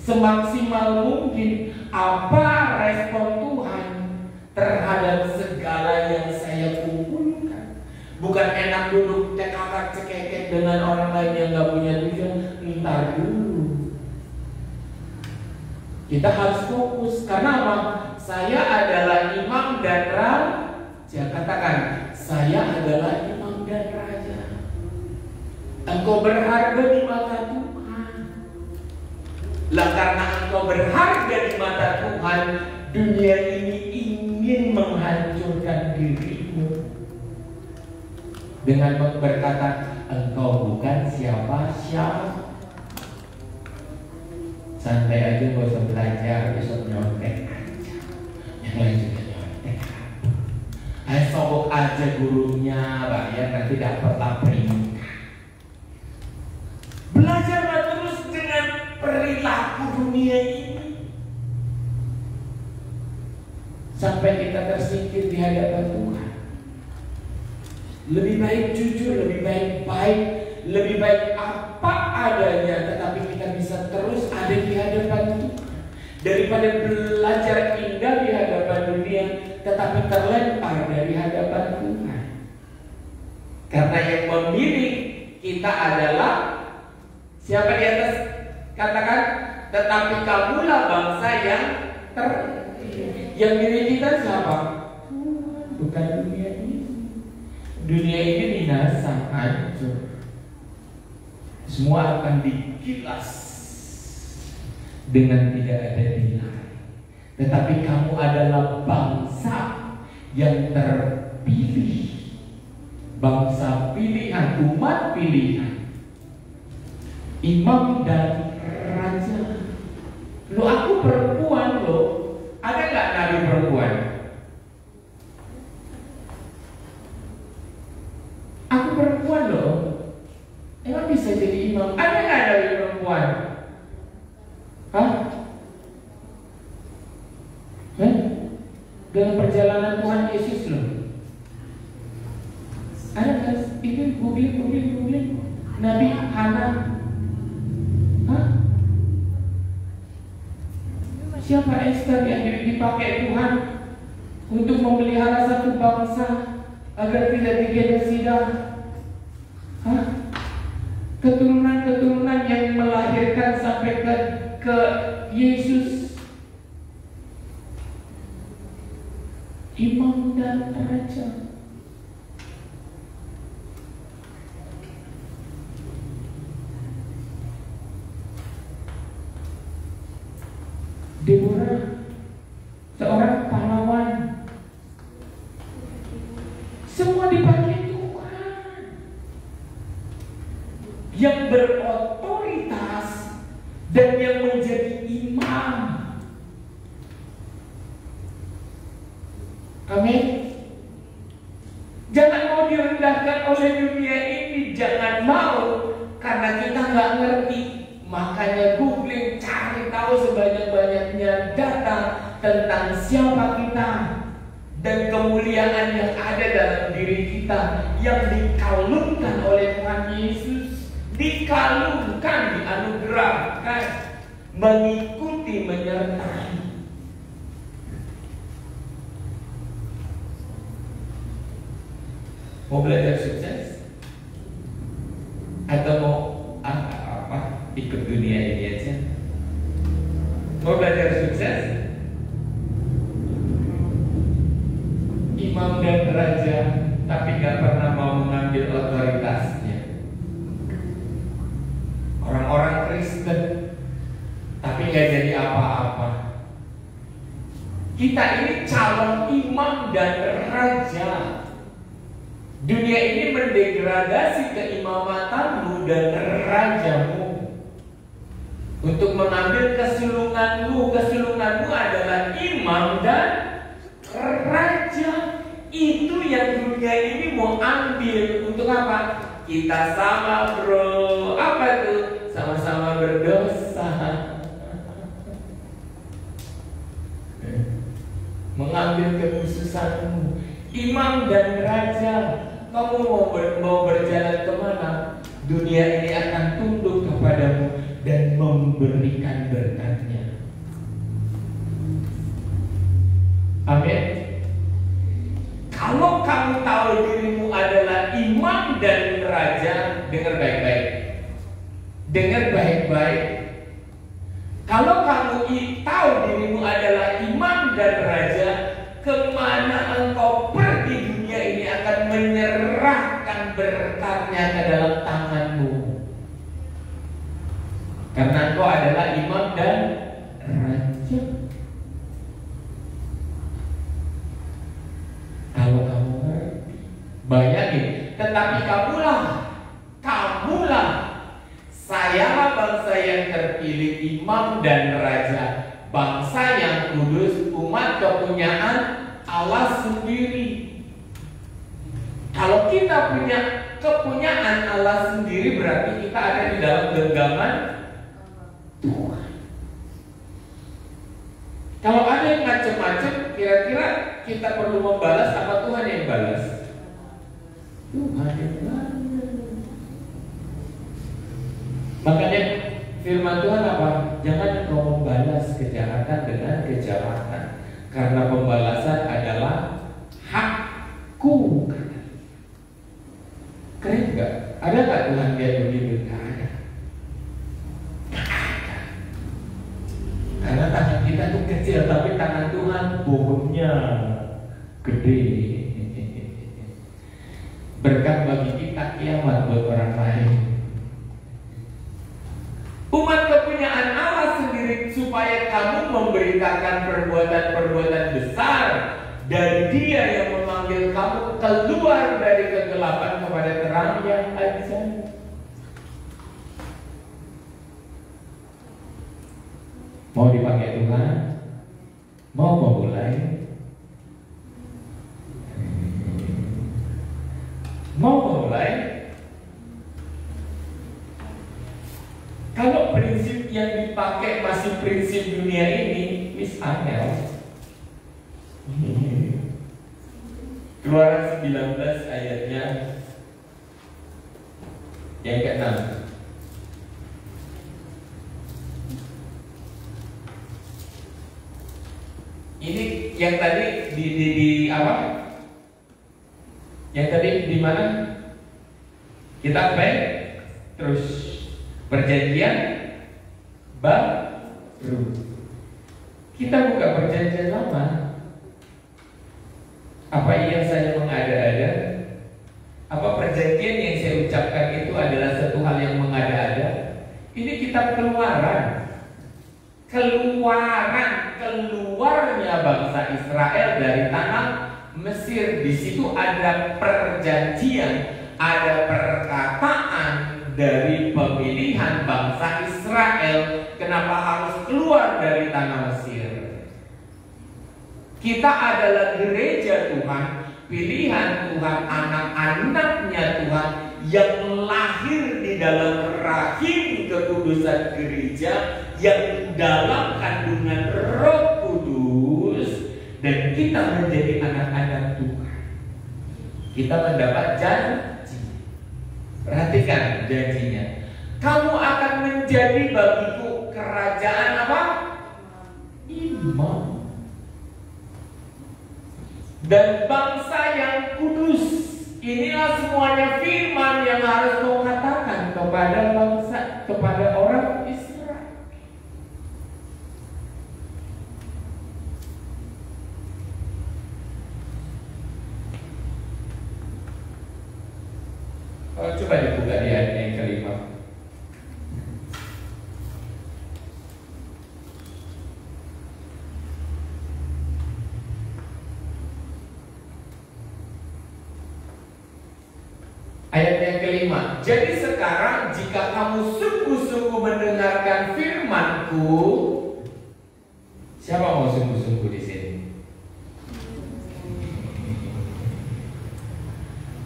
semaksimal mungkin. Apa respon Tuhan terhadap segala yang saya kumpulkan? Bukan enak duduk cekakak-cekekek dengan orang lain yang gak punya tujuan. Ntar dulu. Kita harus fokus. Karena apa? Saya adalah imam dan raja. Katakan, saya adalah imam dan raja. Engkau berharga di mata Tuhan. Lah karena engkau berharga di mata Tuhan, dunia ini ingin menghancurkan dirimu dengan berkata engkau bukan siapa-siapa. Santai aja, gak usah belajar, besok nyontek aja. Yang lain juga nyontek. Sogok aja gurunya, bayar nanti dapat peringkat. Belajarlah terus dengan perilaku dunia ini sampai kita tersingkir di hadapan Tuhan. Lebih baik jujur, lebih baik, lebih baik apa adanya, tetapi kita bisa terus ada di hadapan Tuhan daripada belajar indah di hadapan dunia tetapi terlempar dari hadapan Tuhan. Karena yang memilih kita adalah siapa di atas? Katakan, tetapi kamulah bangsa yang yang milih kita siapa? Bukan dunia ini. Dunia ini binasa, hancur. Semua akan dikilas dengan tidak ada nilai. Tetapi kamu adalah bangsa yang terpilih, bangsa pilihan, umat pilihan, imam dan raja. Lo aku perempuan lo, ada nggak nabi perempuan? Aku perempuan lo, emang bisa jadi imam? Ada nggak nabi perempuan? Hah? Dalam perjalanan Tuhan Yesus loh. Ada nggak? Itu googling Nabi Hana. Hah? Siapa Esther yang dipakai Tuhan untuk memelihara satu bangsa agar tidak digenosida? Hah? Keturunan yang melahirkan sampai ke Yesus, imam dan raja. Deborah, seorang pahlawan, semua dipakai Tuhan yang berotoritas dan yang menjadi imam. Amin. Jangan mau direndahkan oleh dunia ini, jangan mau, karena kita nggak ngerti. Makanya googling, cari tahu sebanyak-banyaknya data tentang siapa kita dan kemuliaan yang ada dalam diri kita yang dikalungkan oleh Tuhan Yesus, dikalungkan, dianugerahkan, mengikuti, menyertai. Mau belajar sukses? Atau mau ikut dunia ini aja? Mau belajar sukses? Imam dan raja, tapi gak pernah mau mengambil otoritasnya. Orang-orang Kristen, tapi gak jadi apa-apa. Kita ini calon imam dan raja. Dunia ini mendegradasi keimamatanmu dan rajamu untuk mengambil kesulunganmu. Kesulunganmu adalah imam dan raja. Itu yang dunia ini mau ambil. Untuk apa? Kita sama bro. Apa tuh? Sama-sama berdosa. Mengambil kekhususanmu. Imam dan raja, kamu mau berjalan kemana? Dunia ini akan tunduk kepadamu dan memberikan berkatnya. Amin. Kalau kamu tahu dirimu adalah imam dan raja, dengar baik-baik. Dengar baik-baik. Kalau kamu tahu dirimu adalah imam dan raja, kemana engkau pergi dunia ini akan menyerahkan berkat tanganmu, karena engkau adalah imam dan raja. Kalau kamu ngerti, bayangin. Tetapi kamulah sayalah bangsa yang terpilih, imam dan raja, bangsa yang kudus, umat kepunyaan Allah sendiri. Kalau kita punya kepunyaan Allah sendiri, berarti kita ada di dalam genggaman Tuhan. Kalau ada yang macam-macam, kira-kira kita perlu membalas apa Tuhan yang balas? Tuhan yang balas. Makanya firman Tuhan apa? Jangan engkau membalas kejahatan dengan kejahatan, karena pembalasan adalah hakku. Keren gak? Ada gak Tuhan dia begitu? Gak ada. Karena tangan kita tuh kecil, tapi tangan Tuhan bobotnya gede. Berkat bagi kita, kiamat buat orang lain. Umat kepunyaan Allah sendiri, supaya kamu memberitakan perbuatan-perbuatan besar dari Dia yang memanggil kamu keluar dari kegelapan kepada terang yang ajaib. Mau dipakai Tuhan? Mau memulai? Mau memulai? Kalau prinsip yang dipakai masih prinsip dunia ini, misalnya Keluaran 19 ayatnya yang ke-6. Ini yang tadi di apa? Yang tadi di mana? Kita terus perjanjian baru. Kita buka perjanjian lama. Apa iya saya mengada-ada? Apa perjanjian yang saya ucapkan itu adalah satu hal yang mengada-ada? Ini kitab Keluaran. Keluarnya bangsa Israel dari tanah Mesir. Di situ ada perjanjian, ada perkataan dari pemilihan bangsa Israel. Kenapa harus keluar dari tanah Mesir? Kita adalah gereja Tuhan, pilihan Tuhan, anak-anaknya Tuhan yang lahir di dalam rahim kekudusan gereja, yang dalam kandungan Roh Kudus, dan kita menjadi anak-anak Tuhan. Kita mendapat janji. Perhatikan janjinya. Kamu akan menjadi bagiku kerajaan apa? Imam. Dan bangsa yang kudus. Inilah semuanya firman yang harus kau katakan kepada bangsa, kepada orang Israel. Coba dibuka di ayat yang kelima. Ayat yang kelima. Jadi sekarang jika kamu sungguh-sungguh mendengarkan firman-Ku, siapa mau sungguh-sungguh di sini?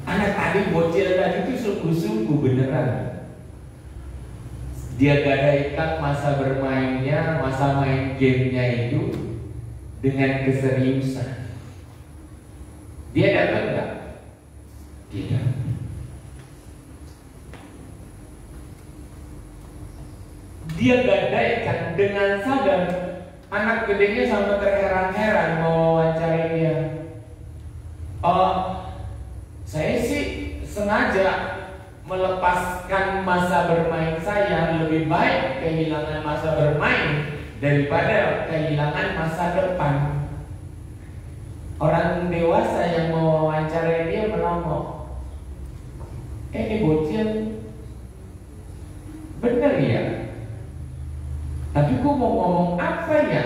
Anak adik bocil tadi itu sungguh-sungguh beneran. Dia gadaikan masa bermainnya, masa main gamenya itu dengan keseriusan. Dia dapat enggak? Tidak. Dia gadaikan dengan sadar. Anak gedenya sampai terheran-heran mau wawancarai dia. Saya sih sengaja melepaskan masa bermain saya. Lebih baik kehilangan masa bermain daripada kehilangan masa depan. Orang dewasa yang mau wawancarai dia melongo. Ini bocil Bener ya? Tapi kok mau ngomong apa ya?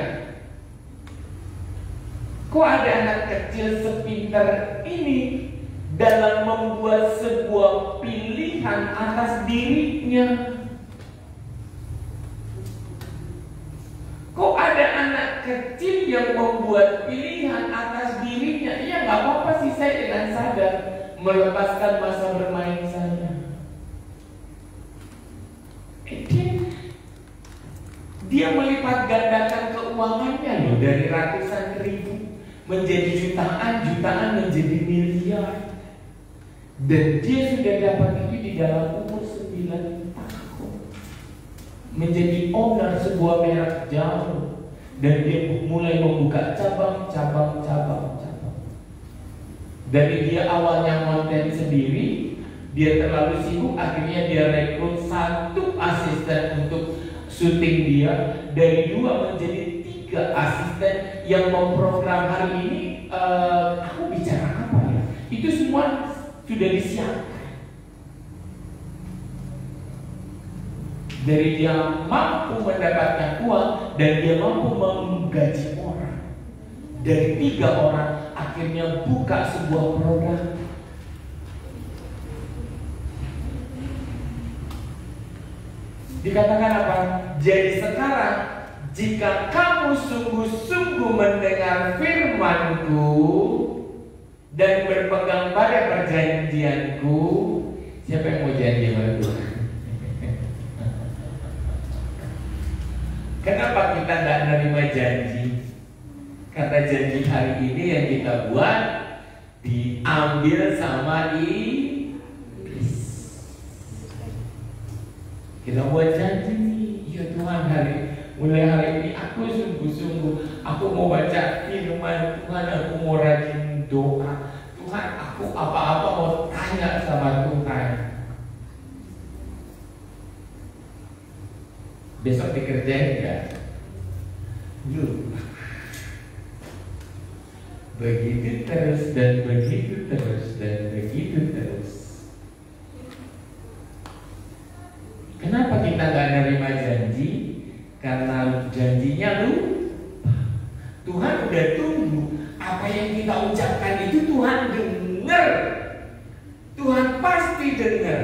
Kok ada anak kecil sepintar ini dalam membuat sebuah pilihan atas dirinya? Kok ada anak kecil yang membuat pilihan atas dirinya? Ya nggak apa-apa sih, saya dengan sadar melepaskan masa bermain saya. Dia melipat gandakan keuangannya loh, dari ratusan ribu menjadi jutaan menjadi miliar. Dan dia sudah dapat itu di dalam umur 9 tahun. Menjadi owner sebuah merek jauh. Dan dia mulai membuka cabang. Dari dia awalnya konten sendiri, dia terlalu sibuk, akhirnya dia rekrut 1 asisten untuk syuting dia. Dari 2 menjadi 3 asisten yang memprogram hari ini. Aku bicara apa ya? Itu semua sudah disiapkan. Dari dia mampu mendapatkan uang dan dia mampu menggaji orang. Dari 3 orang akhirnya buka sebuah program. Dikatakan apa? Jadi sekarang jika kamu sungguh-sungguh mendengar firman-Ku dan berpegang pada perjanjian-Ku, siapa yang mau janji sama Tuhan? Kenapa kita tidak menerima janji? Kata janji hari ini yang kita buat diambil sama iblis. Kita buat janji nih, ya Tuhan, mulai hari ini aku sungguh-sungguh, aku mau baca firman Tuhan, aku mau rajin doa. Tuhan, aku apa-apa mau tanya sama Tuhan. Besok dikerjain enggak? Lupa. Begitu terus dan begitu terus dan begitu terus. Kenapa kita nggak nerima janji? Karena janjinya lupa. Tuhan udah tunggu. Apa yang kita ucapkan itu Tuhan dengar. Tuhan pasti dengar.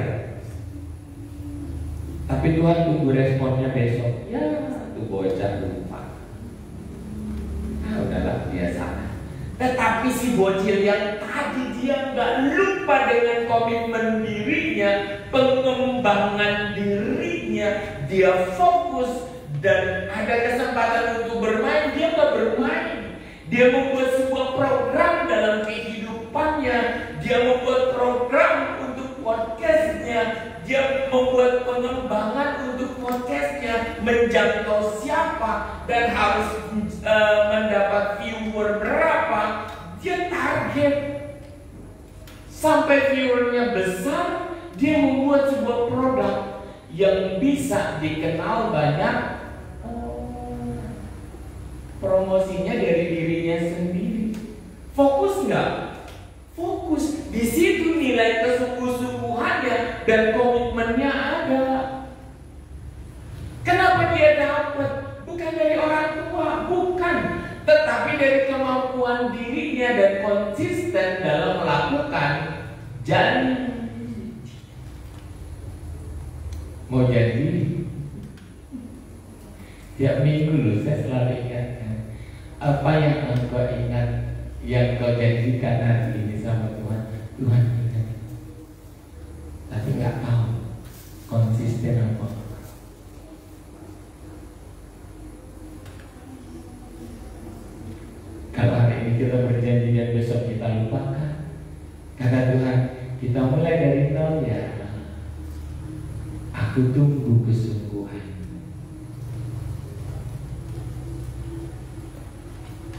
Tapi Tuhan tunggu responnya besok. Ya, tuh bocah lupa. Udahlah, biasa. Tetapi si bocil yang tadi dia nggak lupa dengan komitmen dirinya, pengembangan dirinya, dia fokus dan ada kesempatan untuk bermain, dia nggak bermain. Dia membuat sebuah program dalam kehidupannya, dia membuat program untuk podcastnya, dia membuat pengembangan untuk podcastnya, menjangkau siapa dan harus mendapat viewer berapa. Dia target sampai viewernya besar, dia membuat sebuah produk yang bisa dikenal banyak. Promosinya dari dirinya sendiri. Fokus nggak? Fokus. Di situ nilai kesungguh-sungguhannya dan komitmennya ada. Kenapa dia dapat? Bukan dari orang tua, bukan, tetapi dari kemampuan dirinya dan konsisten dalam melakukan janji. Mau janji? Tiap minggu loh saya selalu ingatkan, apa yang engkau ingat, yang kau janjikan hari ini sama Tuhan, Tuhan ingat. Tapi nggak tahu konsisten apa. Kalau hari ini kita berjanji dan besok kita lupakan, kata Tuhan, kita mulai dari nol ya. Aku tunggu kesungguhan.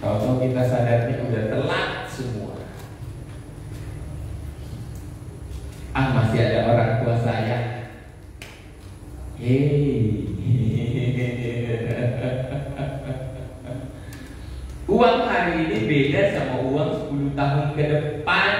Kalau kita sadarnya udah telat semua. Masih ada orang tua saya. Uang hari ini beda sama uang 10 tahun ke depan.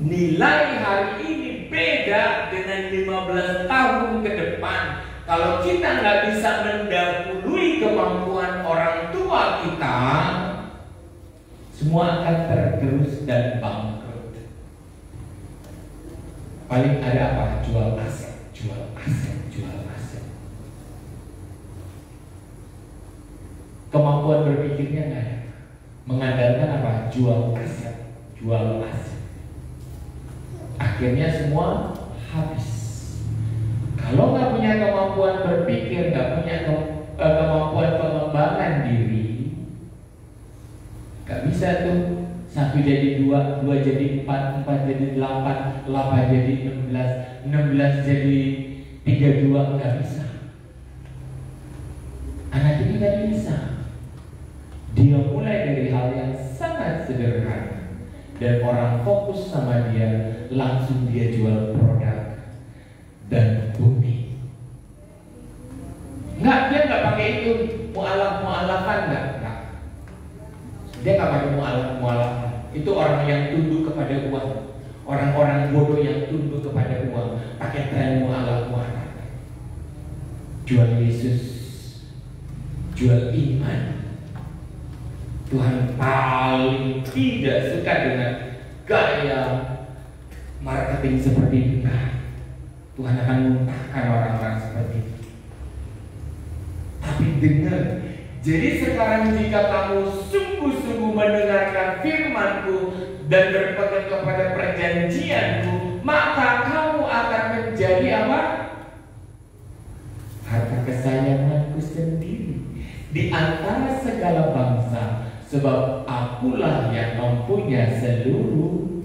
nilai hari ini beda dengan 15 tahun ke depan. Kalau kita nggak bisa mendahului kemampuan orang tua kita, semua akan tergerus dan bangkrut. Paling ada apa? Jual aset, jual aset, jual aset. Kemampuan berpikirnya nggak ada. Mengandalkan apa? Jual aset, jual aset. Akhirnya semua habis. Kalau nggak punya kemampuan berpikir, nggak punya kemampuan pengembangan diri, nggak bisa tuh 1 jadi 2, 2 jadi 4, 4 jadi 8, 8 jadi 16, 16 jadi 32, nggak bisa. Anak ini nggak bisa. Dia mulai dari hal yang sangat sederhana dan orang fokus sama dia, langsung dia jual produk dan bumi. Dia nggak pakai itu mualaf-mualafan, nggak. Dia nggak pakai mualaf-mualafan. Itu orang yang tunduk kepada uang, orang-orang bodoh yang tunduk kepada uang, pakai tren mualaf-mualaf. Jual Yesus, jual iman. Tuhan paling tidak suka dengan gaya marketing seperti itu. Tuhan akan muntahkan orang-orang seperti itu. Tapi dengar, jadi sekarang jika kamu sungguh-sungguh mendengarkan firman-Ku dan berpegang kepada perjanjian-Ku, maka kamu akan menjadi apa? Harta kesayangan-Ku sendiri di antara segala bangsa, sebab Akulah yang mempunyai seluruh.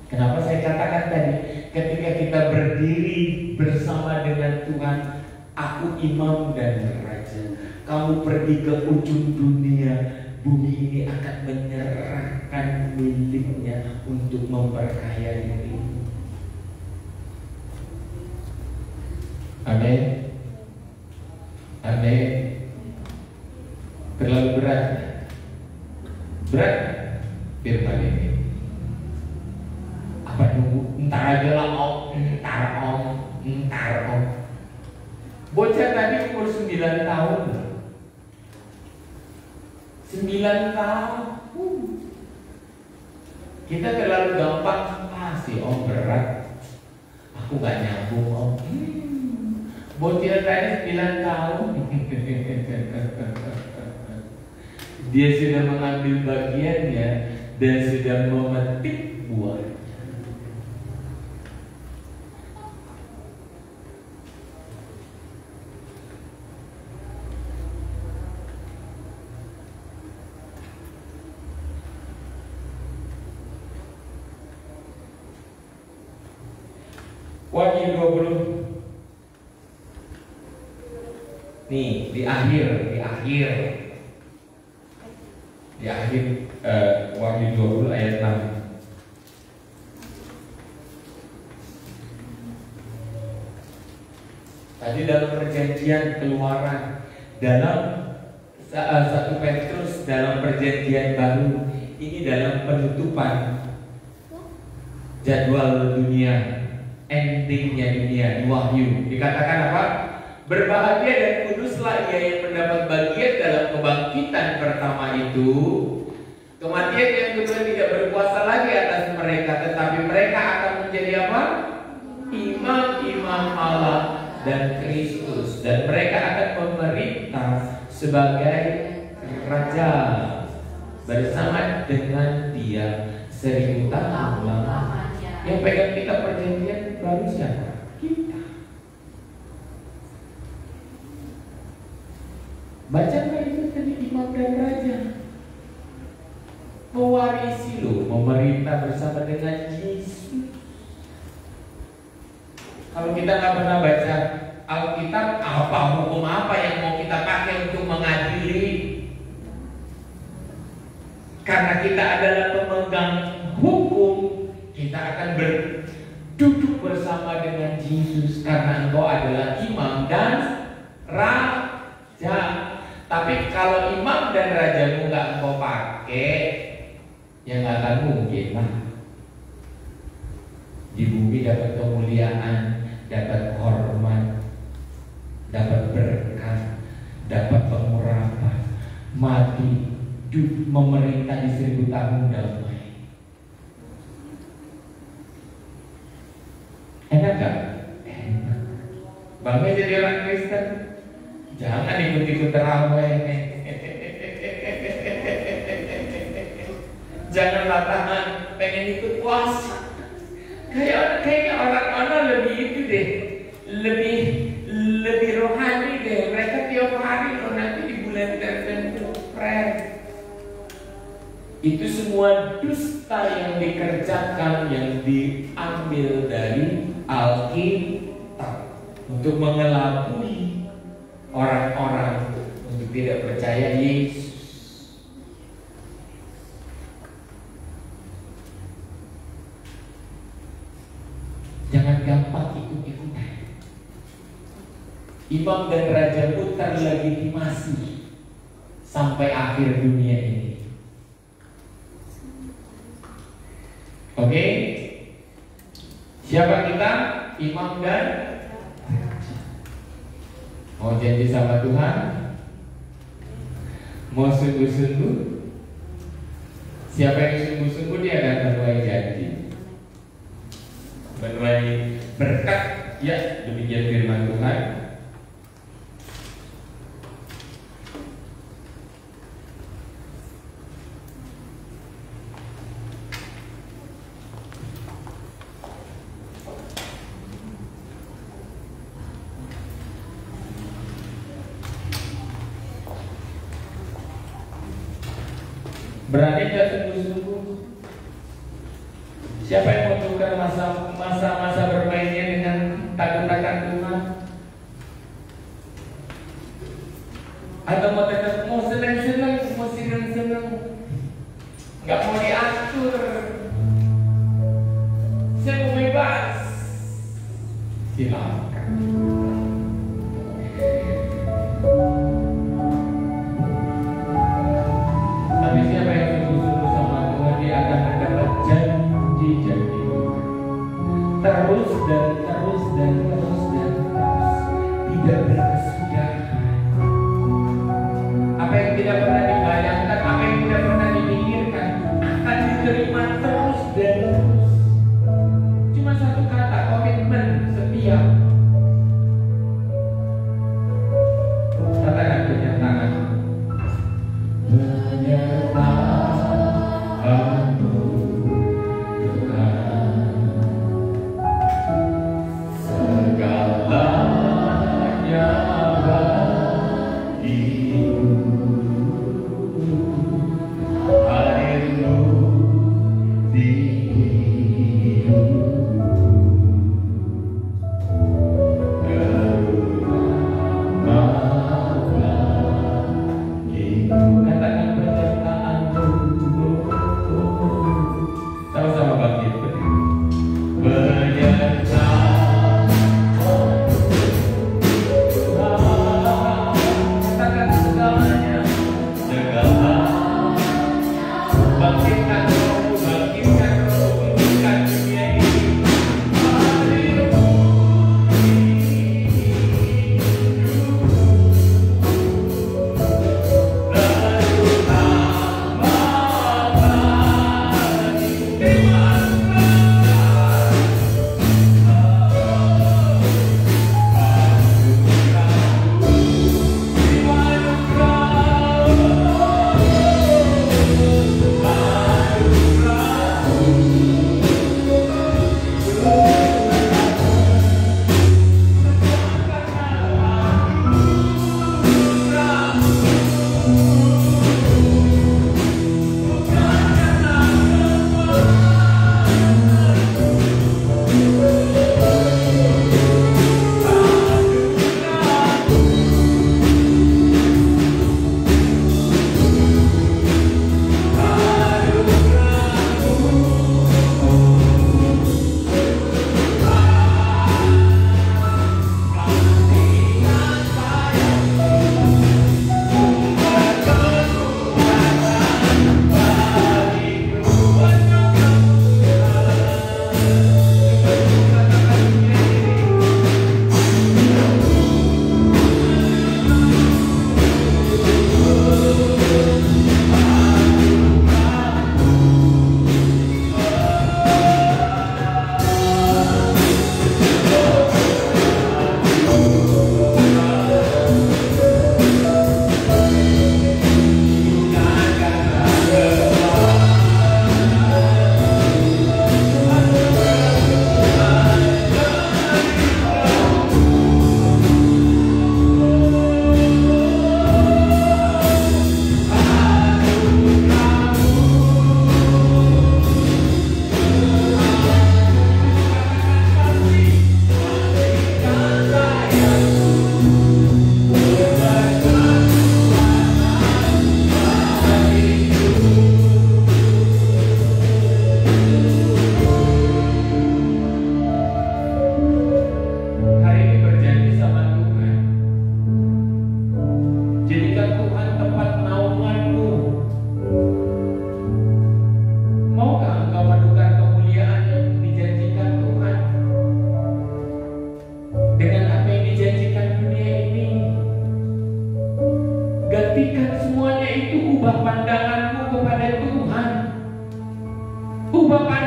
Kenapa saya katakan tadi, ketika kita berdiri bersama dengan Tuhan, aku imam dan raja. Kamu pergi ke ujung dunia, bumi ini akan menyerahkan miliknya untuk memperkaya dirimu. Amin. Amin. Terlalu berat. Berat firman ini. Apa nunggu? Entar aja lah entar om. Bocah tadi umur 9 tahun. 9 tahun. Kita terlalu gampang. Si om berat. Aku gak nyambung om. Bocah tadi 9 tahun. Dia sudah mengambil bagiannya dan sudah memetik buah. Wahyu 20. Nih, di akhir Wahyu 20 ayat 6. Tadi dalam perjanjian Keluaran, dalam 1 Petrus, dalam perjanjian baru, ini dalam penutupan jadwal dunia, endingnya dunia di Wahyu dikatakan apa? Berbahagia dan kuduslah ia yang mendapat bagian dalam kebangkitan pertama itu. Kematian yang kedua tidak berkuasa lagi atas mereka, tetapi mereka akan menjadi apa? Imam-imam Allah dan Kristus, dan mereka akan memerintah sebagai raja bersama dengan Dia 1000 tahun lamanya. Yang pegang kita perjanjian baru siapa? Kita. Baca nggak itu tadi imam dan raja? Mewarisi loh, memerintah bersama dengan Yesus. Kalau kita nggak pernah baca Alkitab, apa hukum apa yang mau kita pakai untuk mengadili? Karena kita adalah pemegang hukum, kita akan duduk bersama dengan Yesus karena engkau adalah imam dan raja. Tapi kalau imam dan rajamu nggak engkau pakai, yang akan mungkin lah. Di bumi dapat kemuliaan, dapat hormat, dapat berkat, dapat pengurapan, mati, memerintah di 1000 tahun damai. Enak gak? Enak. Bangga jadi orang Kristen. Jangan ikut-ikut terawih. Janganlah tahan pengen ikut puasa. Kayaknya orang-orang lebih itu deh, lebih rohani deh. Mereka tiap hari kalau nanti di bulan tertentu prayer. Itu semua dusta yang dikerjakan, yang diambil dari Alkitab untuk mengelabui orang-orang untuk tidak percaya Yesus. Jangan gampang ikut-ikutan. Imam dan raja pun terlegitimasi sampai akhir dunia ini. Oke? Siapa kita? Imam dan raja. Mau janji sama Tuhan? Mau sungguh-sungguh? Siapa yang sungguh-sungguh dia akan menuai janji, menuai berkat. Ya, demikian firman Tuhan. Berani gak sungguh-sungguh? Siapa yang mau tukar masa bermainnya dengan takut-takut Tuhan? Atau mau tetap mau senang-senang, nggak mau diatur? Saya mau bebas. Silakan. Tapi siapa yang sungguh-sungguh sama Tuhan, dia akan mendapat janji-janji terus dan terus dan terus dan terus, tidak berkesudahan. Apa yang tidak pernah dibayangkan, apa yang tidak pernah dipikirkan akan diterima terus dan terus. Cuma satu kata, komitmen, setia. Katakan penyertaan. Penyertaanmu Tuhan, segalanya bagimu, hadirmu di hidupku, katakan penyertaanmu. Sama-sama bangkit. Katakan segalanya, bangkitkan rohmu, bangkitkan rohmu.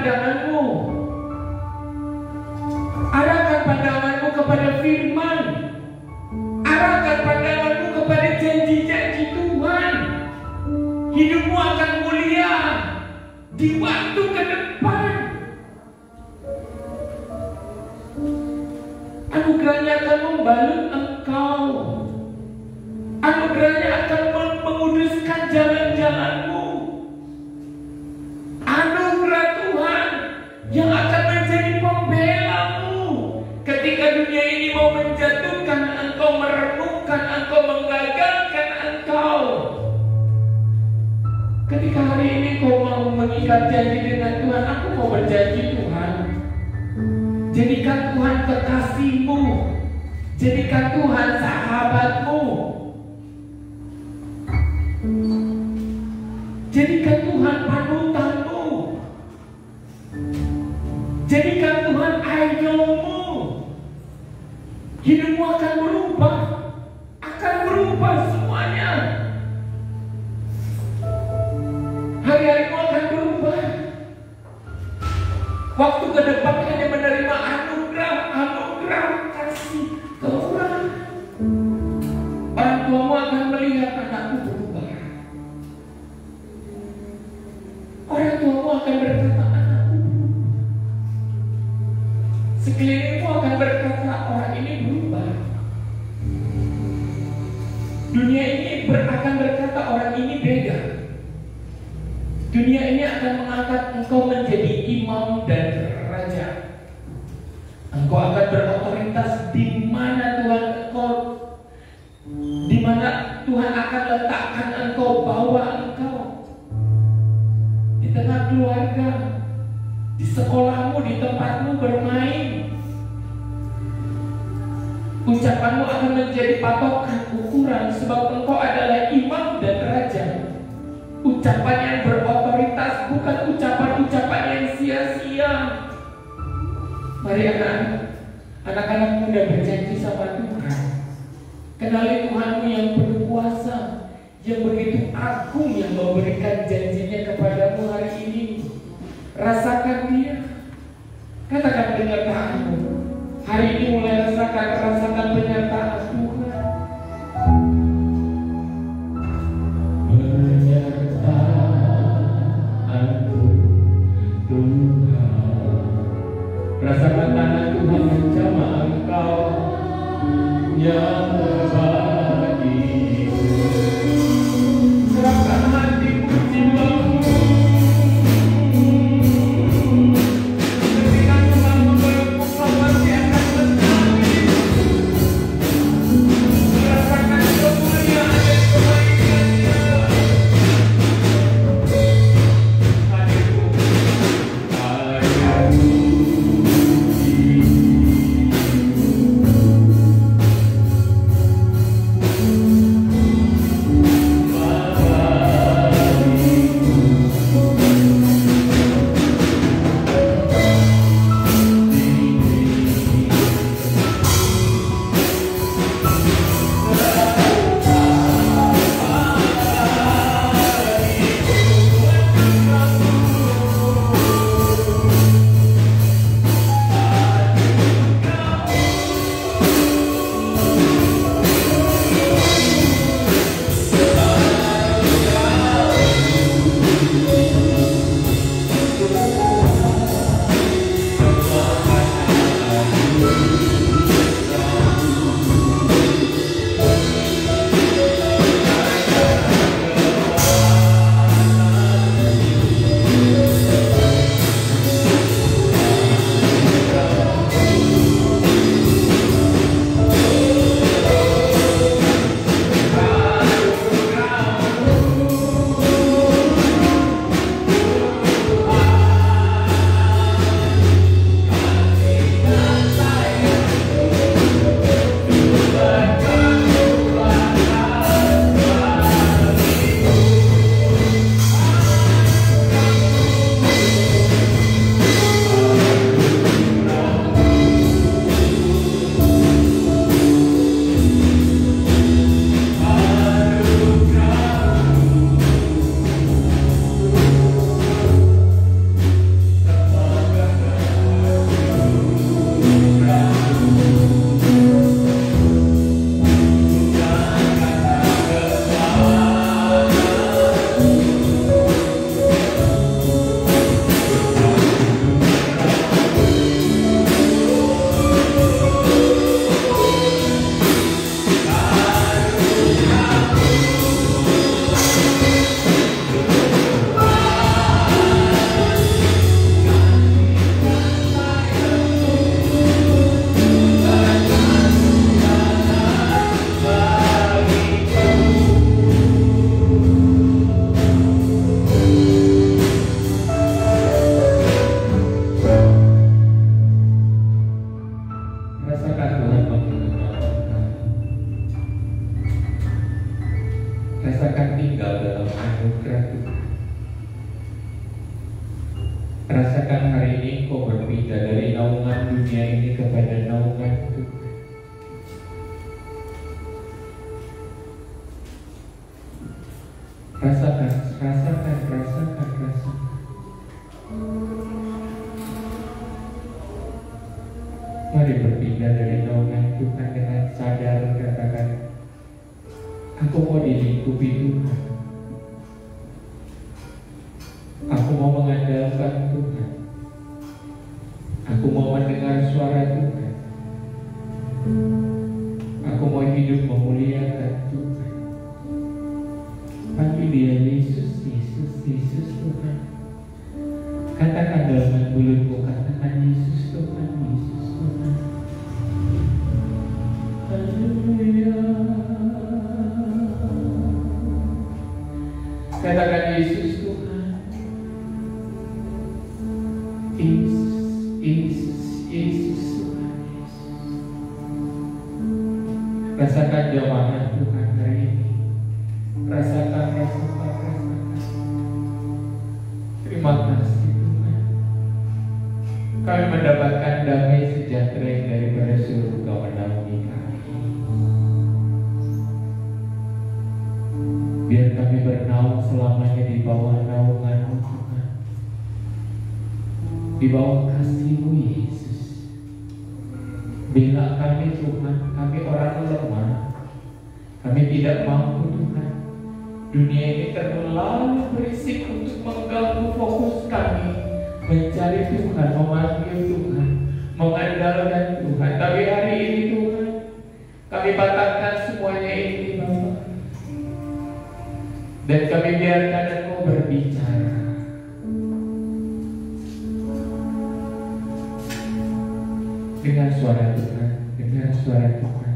pandanganmu. Arahkan pandanganmu kepada firman. Arahkan pandanganmu kepada janji-janji Tuhan. Hidupmu akan mulia di waktu ke depan. Anugerahnya akan membalut engkau. Anugerahnya akan menguduskan jalan-jalanmu. Anugerah Tuhan yang akan menjadi pembelamu ketika dunia ini mau menjatuhkan engkau, merenungkan engkau, menggagalkan engkau. Ketika hari ini kau mau mengikat janji dengan Tuhan, aku mau berjanji Tuhan, jadikan Tuhan kekasihmu, jadikan Tuhan sahabatmu, jadikan Tuhan panutanmu, jadikan Tuhan idolmu. Hidupmu akan berubah semuanya. Hari-harimu akan berubah. Waktu ke depan hanya menerima anugerah kasih Tuhan. Orang tuamu akan melihat anakku berubah. Orang tuamu akan berkata, anakku berubah. Sekelilingmu akan berkata, orang ini berubah. Dunia ini akan berkata, orang ini beda. Dunia ini akan mengangkat engkau menjadi imam dan raja. Engkau akan berotoritas di mana Tuhan akan letakkan engkau, bawa engkau. Di tengah keluarga, di sekolahmu, di tempatmu bermain. Ucapanmu akan menjadi patokan ukuran, sebab engkau adalah imam dan raja. Ucapan yang berotoritas, bukan ucapan-ucapan yang sia-sia. Mari anak-anak muda berjanji sama Tuhan. Kenali Tuhanmu yang berkuasa, yang begitu agung, yang memberikan janjinya kepadamu hari ini. Rasakan Dia. Katakan penyertaanmu. Hari ini mulai rasakan penyertaan Tuhan. Rasakan tangan Tuhan menjamah engkau yang berbagi. Serahkan hatimu, jiwamu. Ketika Tuhan memelukmu, kau pasti akan menangis. Rasakan kemuliaan dan kebaikan-Nya. ini Engkau berpindah dari naungan dunia ini kepada naungan Tuhan. Rasakan. Mari berpindah dari naungan Tuhan dengan sadar, katakan, aku mau dilingkupi Tuhan. Aku mau mengandalkan Tuhan. Aku mau mendengar suara Tuhan. Aku mau hidup memuliakan Tuhan. Panggil dia Yesus, Yesus, Yesus Tuhan. Katakan dalam mulutmu, katakan Yesus Tuhan, Yesus Tuhan. Haleluya. Katakan Yesus Tuhan. Yesus, Yesus, Yesus Tuhan, Yesus. Rasakan jamahan Tuhan hari ini. Rasakan. Terima kasih Tuhan. Kami mendapatkan damai sejahtera yang daripada surga menaungi kami. Biar kami bernaung selamanya di bawah naungan-Mu Tuhan. Di bawah kasih-Mu Yesus. Bela kami Tuhan, kami orang lemah. Kami tidak mampu Tuhan. Dunia ini terlalu berisik untuk mengganggu fokus kami mencari Tuhan, memanggil Tuhan, mengandalkan Tuhan. Tapi hari ini Tuhan, kami patahkan semuanya ini Bapa. Dan kami biarkan Engkau berbicara. Dengar suara Tuhan, dengar suara Tuhan.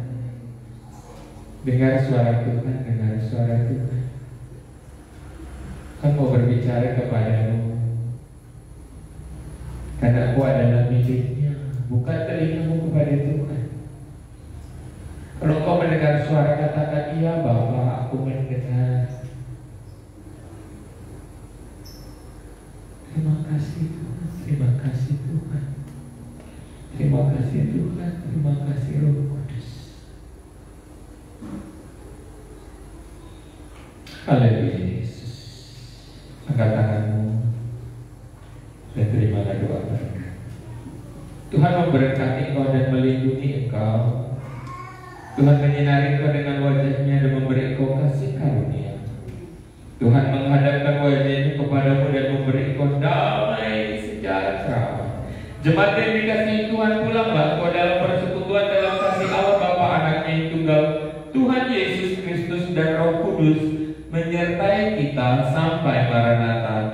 Dengar suara Tuhan, dengar suara Tuhan. Kan mau berbicara kepadamu. Karena Aku adalah miliknya. Buka telingamu kepada Tuhan. Kalau kau mendengar suara, katakan, iya Bapa, aku mendengar. Terima kasih Tuhan, terima kasih Tuhan. Terima kasih Tuhan, terima kasih Roh Kudus. Haleluya Yesus. Angkat tanganmu dan terimalah doa mereka. Tuhan memberkati engkau dan melindungi engkau. Tuhan menyinari engkau dengan wajah-Nya dan memberi engkau kasih karunia. Tuhan menghadapkan wajah-Nya kepadamu dan memberi engkau damai sejahtera. Jemaat yang dikasihi Tuhan, pulanglah engkau dalam persekutuan dalam kasih Allah Bapa, Anaknya yang tunggal, Tuhan Yesus Kristus dan Roh Kudus menyertai kita sampai Maranatha.